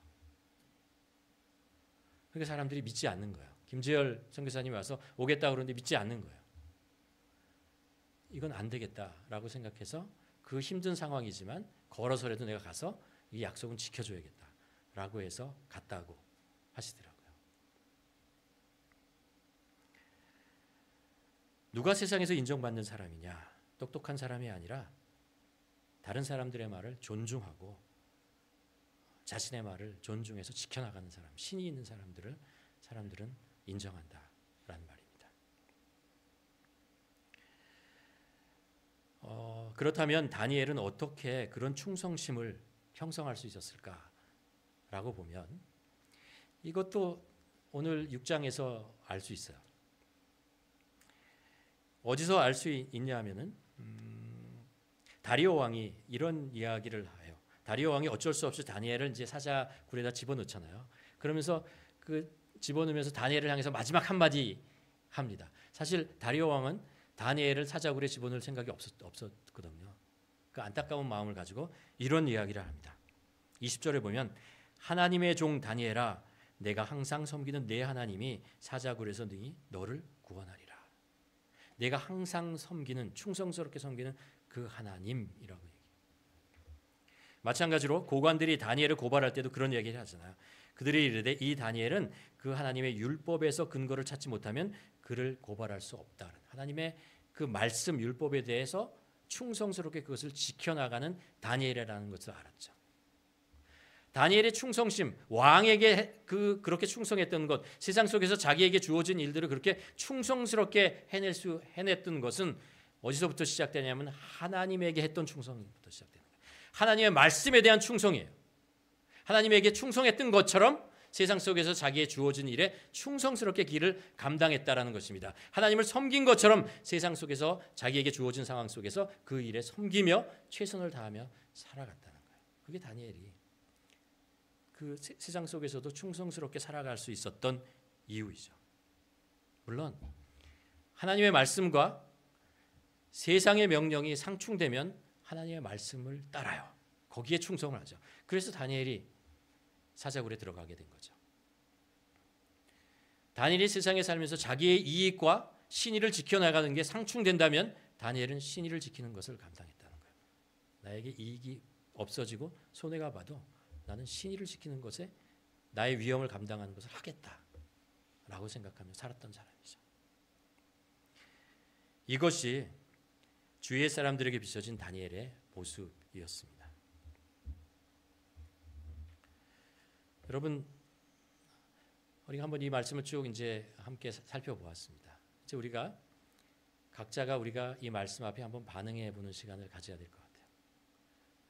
그러니까 사람들이 믿지 않는 거예요. 김재열 선교사님이 와서 오겠다 그러는데 믿지 않는 거예요. 이건 안 되겠다라고 생각해서 그 힘든 상황이지만 걸어서라도 내가 가서 이 약속은 지켜줘야겠다라고 해서 갔다고 하시더라고요. 누가 세상에서 인정받는 사람이냐? 똑똑한 사람이 아니라 다른 사람들의 말을 존중하고 자신의 말을 존중해서 지켜나가는 사람, 신이 있는 사람들은 인정한다라는 말입니다. 그렇다면 다니엘은 어떻게 그런 충성심을 형성할 수 있었을까라고 보면 이것도 오늘 6장에서 알 수 있어요. 어디서 알 수 있냐 하면은 다리오 왕이 이런 이야기를 해요. 다리오 왕이 어쩔 수 없이 다니엘을 이제 사자굴에다 집어넣잖아요. 그러면서 그 집어넣으면서 다니엘을 향해서 마지막 한마디 합니다. 사실 다리오 왕은 다니엘을 사자굴에 집어넣을 생각이 없었거든요. 그 안타까운 마음을 가지고 이런 이야기를 합니다. 20절에 보면 하나님의 종 다니엘아, 내가 항상 섬기는 내 하나님이 사자굴에서 너를 구원하리라. 내가 항상 섬기는, 충성스럽게 섬기는 그 하나님이라고 얘기해요. 마찬가지로 고관들이 다니엘을 고발할 때도 그런 얘기를 하잖아요. 그들이 이르되 이 다니엘은 그 하나님의 율법에서 근거를 찾지 못하면 그를 고발할 수 없다. 하나님의 그 말씀 율법에 대해서 충성스럽게 그것을 지켜나가는 다니엘이라는 것을 알았죠. 다니엘의 충성심, 왕에게 그렇게 충성했던 것, 세상 속에서 자기에게 주어진 일들을 그렇게 충성스럽게 해냈던 것은 어디서부터 시작되냐면 하나님에게 했던 충성부터 시작되는 거예요. 하나님의 말씀에 대한 충성이에요. 하나님에게 충성했던 것처럼 세상 속에서 자기의 주어진 일에 충성스럽게 길을 감당했다라는 것입니다. 하나님을 섬긴 것처럼 세상 속에서 자기에게 주어진 상황 속에서 그 일에 섬기며 최선을 다하며 살아갔다는 거예요. 그게 다니엘이 그 세상 속에서도 충성스럽게 살아갈 수 있었던 이유이죠. 물론 하나님의 말씀과 세상의 명령이 상충되면 하나님의 말씀을 따라요. 거기에 충성을 하죠. 그래서 다니엘이 사자굴에 들어가게 된 거죠. 다니엘이 세상에 살면서 자기의 이익과 신의를 지켜나가는 게 상충된다면 다니엘은 신의를 지키는 것을 감당했다는 거예요. 나에게 이익이 없어지고 손해가 봐도 나는 신의를 지키는 것에 나의 위험을 감당하는 것을 하겠다라고 생각하며 살았던 사람이죠. 이것이 주위의 사람들에게 비춰진 다니엘의 모습이었습니다. 여러분, 우리가 한번 이 말씀을 쭉 이제 함께 살펴보았습니다. 이제 우리가 각자가 우리가 이 말씀 앞에 한번 반응해 보는 시간을 가져야 될 것 같아요.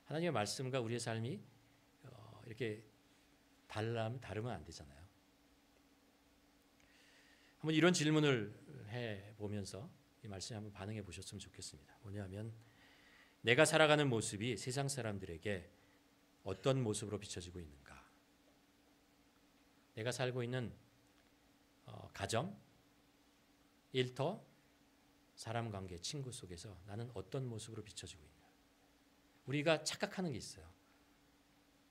하나님의 말씀과 우리의 삶이 이렇게 다르면 안 되잖아요. 한번 이런 질문을 해 보면서 이 말씀에 한번 반응해 보셨으면 좋겠습니다. 뭐냐면 내가 살아가는 모습이 세상 사람들에게 어떤 모습으로 비춰지고 있는가? 내가 살고 있는 가정, 일터, 사람 관계, 친구 속에서 나는 어떤 모습으로 비춰지고 있는가? 우리가 착각하는 게 있어요.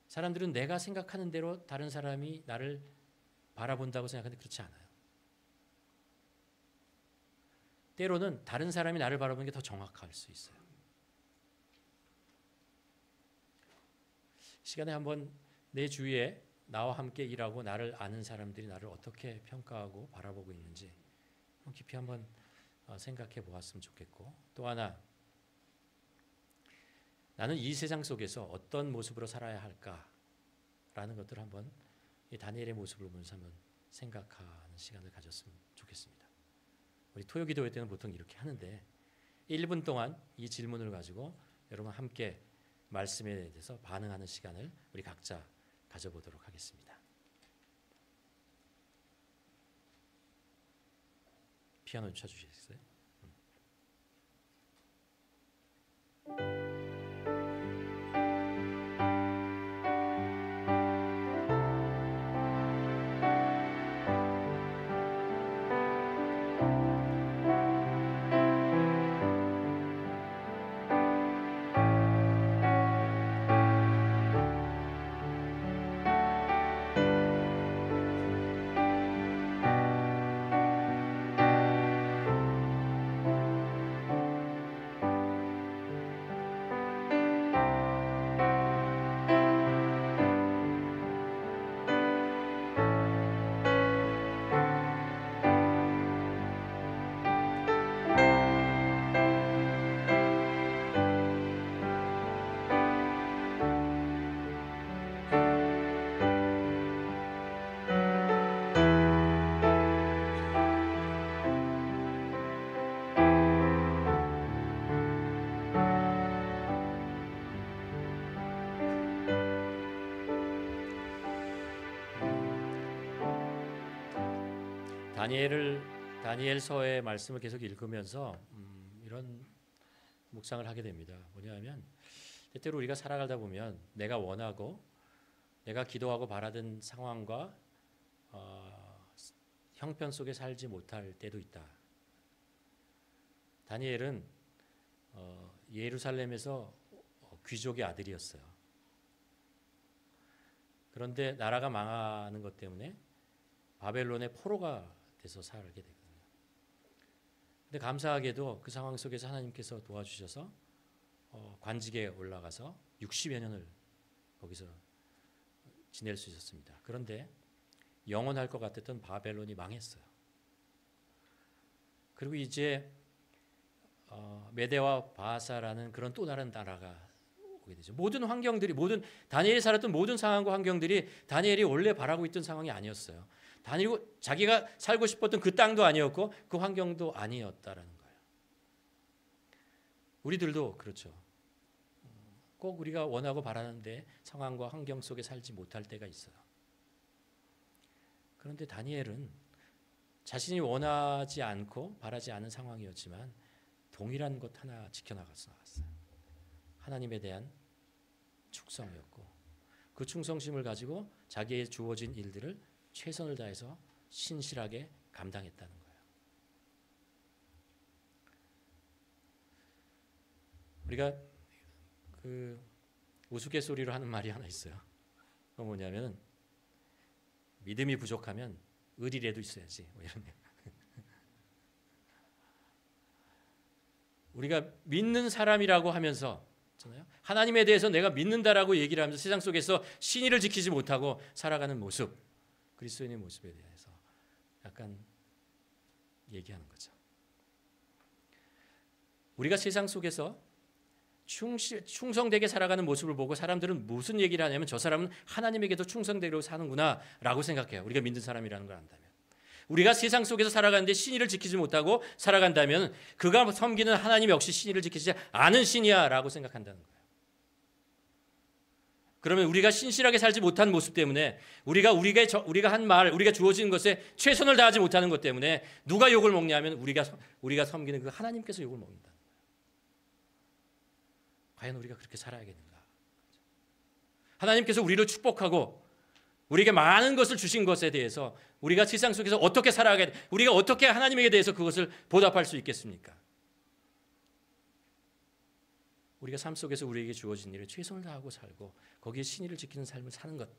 사람들은 내가 생각하는 대로 다른 사람이 나를 바라본다고 생각하는데 그렇지 않아요. 때로는 다른 사람이 나를 바라보는 게 더 정확할 수 있어요. 시간에 한번 내 주위에 나와 함께 일하고 나를 아는 사람들이 나를 어떻게 평가하고 바라보고 있는지 깊이 한번 생각해 보았으면 좋겠고, 또 하나 나는 이 세상 속에서 어떤 모습으로 살아야 할까라는 것들을 한번 이 다니엘의 모습을 보면서 한번 생각하는 시간을 가졌으면 좋겠습니다. 우리 토요기도회 때는 보통 이렇게 하는데 1분 동안 이 질문을 가지고 여러분 함께 말씀에 대해서 반응하는 시간을 우리 각자 가져보도록 하겠습니다. 피아노 쳐주시겠어요? 다니엘서의 말씀을 계속 읽으면서 이런 묵상을 하게 됩니다. 뭐냐면 때때로 우리가 살아가다 보면 내가 원하고 내가 기도하고 바라던 상황과 형편 속에 살지 못할 때도 있다. 다니엘은 예루살렘에서 귀족의 아들이었어요. 그런데 나라가 망하는 것 때문에 바벨론의 포로가 돼서 살게 되거든요. 근데 감사하게도 그 상황 속에서 하나님께서 도와주셔서 관직에 올라가서 60여 년을 거기서 지낼 수 있었습니다. 그런데 영원할 것 같았던 바벨론이 망했어요. 그리고 이제 메대와 바사라는 그런 또 다른 나라가 오게 되죠. 모든 환경들이 다니엘이 살았던 모든 상황과 환경들이 다니엘이 원래 바라고 있던 상황이 아니었어요. 다니엘이 자기가 살고 싶었던 그 땅도 아니었고 그 환경도 아니었다라는 거예요. 우리들도 그렇죠. 꼭 우리가 원하고 바라는데 상황과 환경 속에 살지 못할 때가 있어요. 그런데 다니엘은 자신이 원하지 않고 바라지 않은 상황이었지만 동일한 것 하나 지켜나갔어요. 하나님에 대한 충성이었고 그 충성심을 가지고 자기의 주어진 일들을 최선을 다해서 신실하게 감당했다는 거예요. 우리가 그 우스갯소리로 하는 말이 하나 있어요. 그건 뭐냐면 믿음이 부족하면 의리라도 있어야지. 뭐 이런. 우리가 믿는 사람이라고 하면서 하나님에 대해서 내가 믿는다라고 얘기를 하면서 세상 속에서 신의를 지키지 못하고 살아가는 모습, 그리스도인의 모습에 대해서 약간 얘기하는 거죠. 우리가 세상 속에서 충성되게 살아가는 모습을 보고 사람들은 무슨 얘기를 하냐면 저 사람은 하나님에게도 충성되려고 사는구나라고 생각해요. 우리가 믿는 사람이라는 걸 안다면. 우리가 세상 속에서 살아가는데 신의를 지키지 못하고 살아간다면 그가 섬기는 하나님 역시 신의를 지키지 않은 신이야 라고 생각한다는 거예요. 그러면 우리가 신실하게 살지 못한 모습 때문에 우리가 한 말, 우리가 주어진 것에 최선을 다하지 못하는 것 때문에 누가 욕을 먹냐면 우리가 섬기는 그 하나님께서 욕을 먹는다. 과연 우리가 그렇게 살아야겠는가? 하나님께서 우리를 축복하고 우리에게 많은 것을 주신 것에 대해서 우리가 세상 속에서 어떻게 살아가야 돼? 우리가 어떻게 하나님에게 대해서 그것을 보답할 수 있겠습니까? 우리가 삶 속에서 우리에게 주어진 일에 최선을 다하고 살고 거기에 신의를 지키는 삶을 사는 것,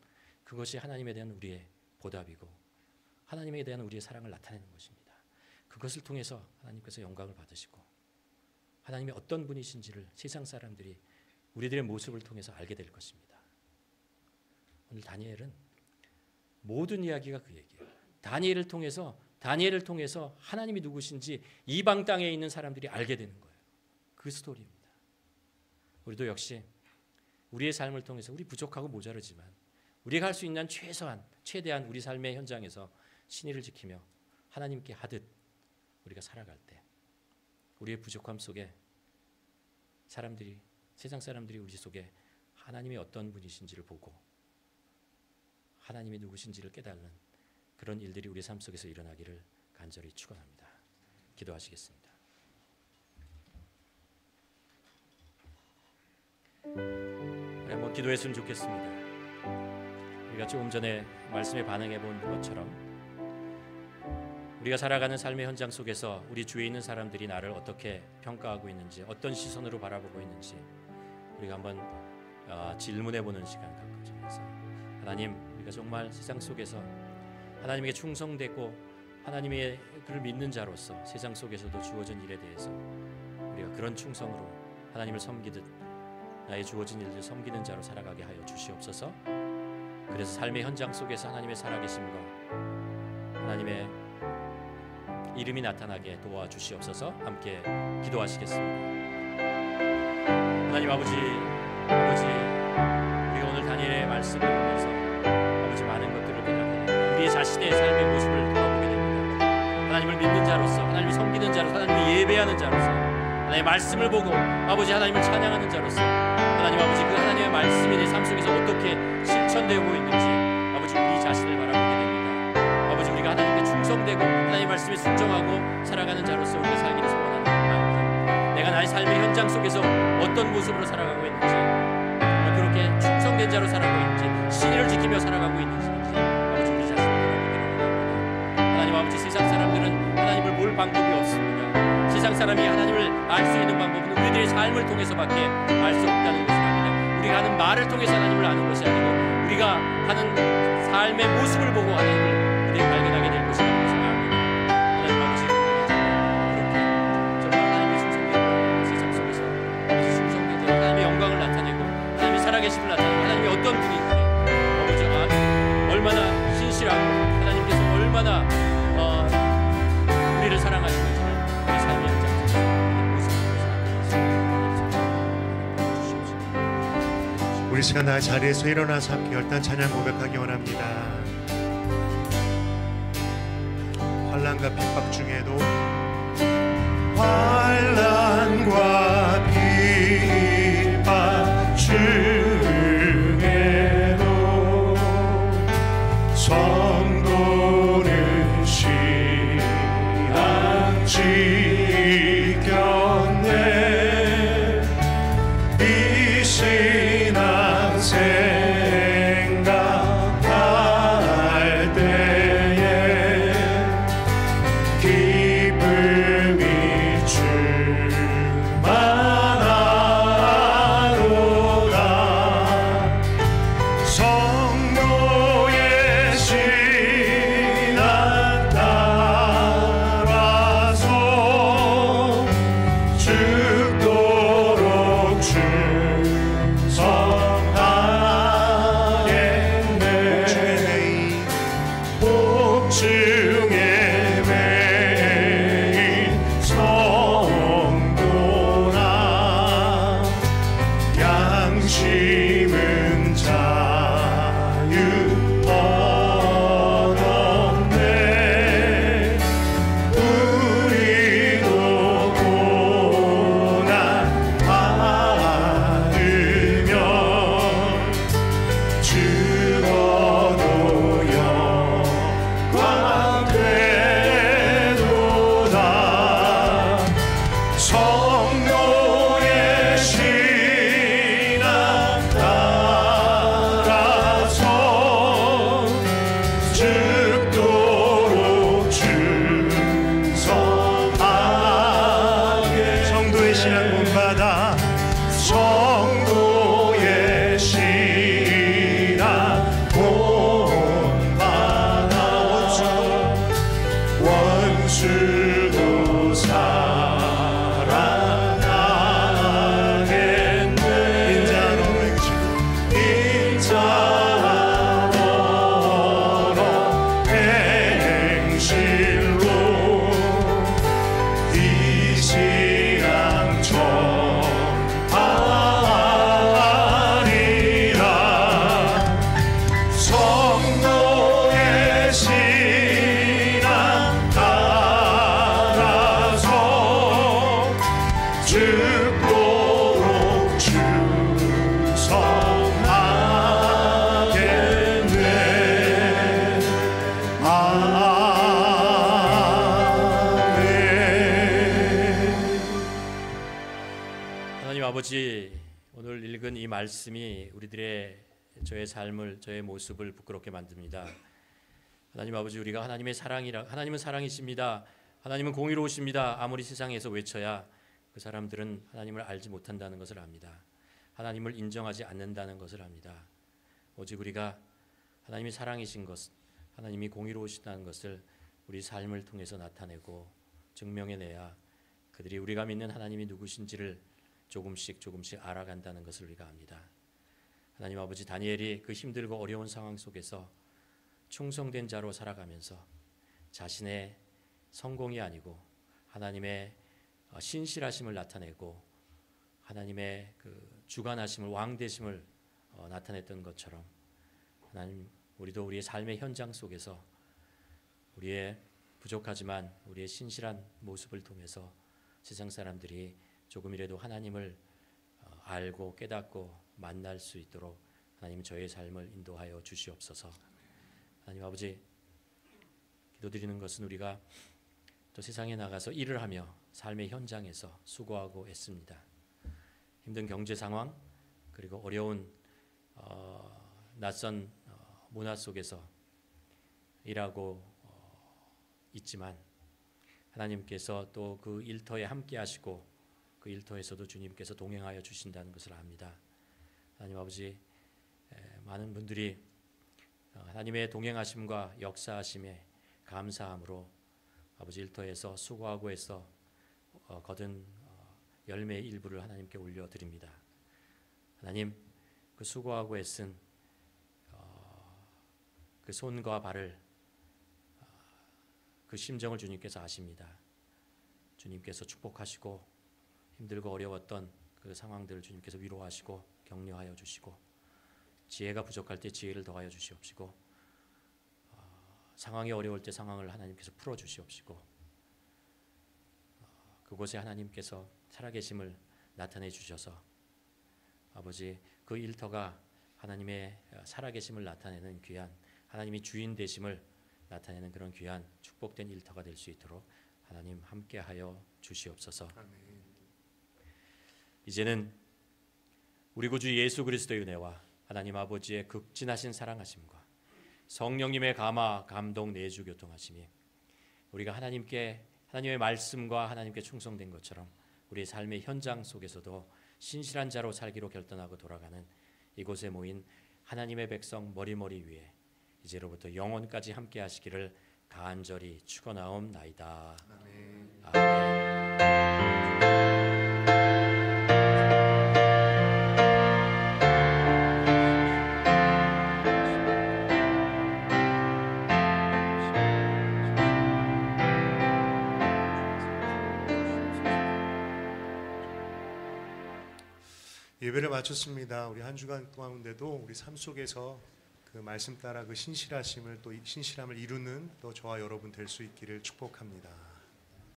그것이 하나님에 대한 우리의 보답이고 하나님에 대한 우리의 사랑을 나타내는 것입니다. 그것을 통해서 하나님께서 영광을 받으시고 하나님이 어떤 분이신지를 세상 사람들이 우리들의 모습을 통해서 알게 될 것입니다. 오늘 다니엘은 모든 이야기가 그 얘기예요. 다니엘을 통해서 하나님이 누구신지 이방 땅에 있는 사람들이 알게 되는 거예요. 그 스토리입니다. 우리도 역시 우리의 삶을 통해서 우리 부족하고 모자르지만 우리가 할 수 있는 최대한 우리 삶의 현장에서 신의를 지키며 하나님께 하듯 우리가 살아갈 때 우리의 부족함 속에 세상 사람들이 우리 속에 하나님이 어떤 분이신지를 보고 하나님이 누구신지를 깨닫는 그런 일들이 우리 삶 속에서 일어나기를 간절히 축원합니다. 기도하시겠습니다. 우리 한번 기도했으면 좋겠습니다. 우리가 조금 전에 말씀에 반응해 본 것처럼 우리가 살아가는 삶의 현장 속에서 우리 주위에 있는 사람들이 나를 어떻게 평가하고 있는지, 어떤 시선으로 바라보고 있는지 우리가 한번 질문해보는 시간 갖고 정해서 하나님, 우리가 정말 세상 속에서 하나님에게 충성되고 하나님의 그를 믿는 자로서 세상 속에서도 주어진 일에 대해서 우리가 그런 충성으로 하나님을 섬기듯 나의 주어진 일을 섬기는 자로 살아가게 하여 주시옵소서. 그래서 삶의 현장 속에서 하나님의 살아계심과 하나님의 이름이 나타나게 도와주시옵소서. 함께 기도하시겠습니다. 하나님 아버지, 우리가 오늘 다니엘의 말씀을 보면서 아버지 많은 것들을 깨닫고 우리의 자신의 삶의 모습을 돌아보게 됩니다. 하나님을 믿는 자로서, 하나님을 섬기는 자로서, 하나님을 예배하는 자로서, 하나님의 말씀을 보고 아버지 하나님을 찬양하는 자로서 하나님 아버지 그 하나님의 말씀이 내 삶 속에서 어떻게 실천되고 있는지 아버지 우리 자신을 바라보게 됩니다. 아버지 우리가 하나님께 충성되고 하나님의 말씀에 순종하고 살아가는 자로서 우리가 살기를 소원하는 만큼 내가 나의 삶의 현장 속에서 어떤 모습으로 살아가고 있는지, 정말 그렇게 충성된 자로 살아가고 있는지, 신의를 지키며 살아가고 있는지 아버지 우리 자신을 돌아보기를 원합니다. 하나님 아버지 세상 사람들은 하나님을 볼 방법이 없습니다. 세상 사람이 하나님을 알 수 있는 방법은 우리들의 삶을 통해서밖에 알 수 없다는 것을 압니다. 우리가 하는 말을 통해서 하나님을 아는 것이 아니고 우리가 하는 삶의 모습을 보고 하나님을 우리가 발견하게 될 것이라는 것을 압니다. 하나님 아버지 그렇게 정말 하나님의 충성되고 세상 속에서 아버지 충성되고 하나님의 영광을 나타내고 하나님의 살아계심을 나타내고 하나님이 어떤 분인지 아버지가 얼마나 신실하고 하나님께서 얼마나 우리를 사랑하시는지를 우리 삶의 현장에서 우리 시간 다 자리에서 일어나서 함께 열단 찬양 고백하기 원합니다. 환난과 핍박 중에도, 환난과 핍박 중에도 성도는 신앙 지켰네. 이 신앙 생각할 때에 기쁨이 충만하도다. 성도의 신앙 따라서 말씀이 우리들의 저의 삶을, 저의 모습을 부끄럽게 만듭니다. 하나님 아버지, 우리가 하나님은 사랑이십니다. 하나님은 공의로우십니다. 아무리 세상에서 외쳐야 그 사람들은 하나님을 알지 못한다는 것을 압니다. 하나님을 인정하지 않는다는 것을 압니다. 오직 우리가 하나님이 사랑이신 것, 하나님이 공의로우시다는 것을 우리 삶을 통해서 나타내고 증명해내야 그들이 우리가 믿는 하나님이 누구신지를 조금씩 알아간다는 것을 우리가 압니다. 하나님 아버지, 다니엘이 그 힘들고 어려운 상황 속에서 충성된 자로 살아가면서 자신의 성공이 아니고 하나님의 신실하심을 나타내고 하나님의 그 주관하심을, 왕되심을 나타냈던 것처럼 하나님, 우리도 우리의 삶의 현장 속에서 우리의 부족하지만 우리의 신실한 모습을 통해서 세상 사람들이 조금이라도 하나님을 알고 깨닫고 만날 수 있도록 하나님 저의 삶을 인도하여 주시옵소서. 하나님 아버지, 기도드리는 것은 우리가 또 세상에 나가서 일을 하며 삶의 현장에서 수고하고 애씁니다. 힘든 경제 상황, 그리고 어려운 낯선 문화 속에서 일하고 있지만 하나님께서 또 그 일터에 함께 하시고 그 일터에서도 주님께서 동행하여 주신다는 것을 압니다. 하나님 아버지, 많은 분들이 하나님의 동행하심과 역사하심에 감사함으로 아버지 일터에서 수고하고 해서 거둔 열매의 일부를 하나님께 올려드립니다. 하나님, 그 수고하고 애쓴 그 손과 발을, 그 심정을 주님께서 아십니다. 주님께서 축복하시고 힘들고 어려웠던 그 상황들을 주님께서 위로하시고 격려하여 주시고 지혜가 부족할 때 지혜를 더하여 주시옵시고 상황이 어려울 때 상황을 하나님께서 풀어주시옵시고 그곳에 하나님께서 살아계심을 나타내 주셔서 아버지, 그 일터가 하나님의 살아계심을 나타내는 귀한, 하나님이 주인 되심을 나타내는 그런 귀한 축복된 일터가 될 수 있도록 하나님 함께하여 주시옵소서. 아멘. 이제는 우리 구주 예수 그리스도의 은혜와 하나님 아버지의 극진하신 사랑하심과 성령님의 감화, 감동, 내주, 교통하심이 우리가 하나님의 말씀과 하나님께 충성된 것처럼 우리의 삶의 현장 속에서도 신실한 자로 살기로 결단하고 돌아가는 이곳에 모인 하나님의 백성 머리머리 위에 이제로부터 영원까지 함께 하시기를 간절히 축원하옵나이다. 아멘. 아멘. 예배를 마쳤습니다. 우리 한 주간 가운데도 우리 삶 속에서 그 말씀 따라 그 신실함을 이루는 또 저와 여러분 될 수 있기를 축복합니다.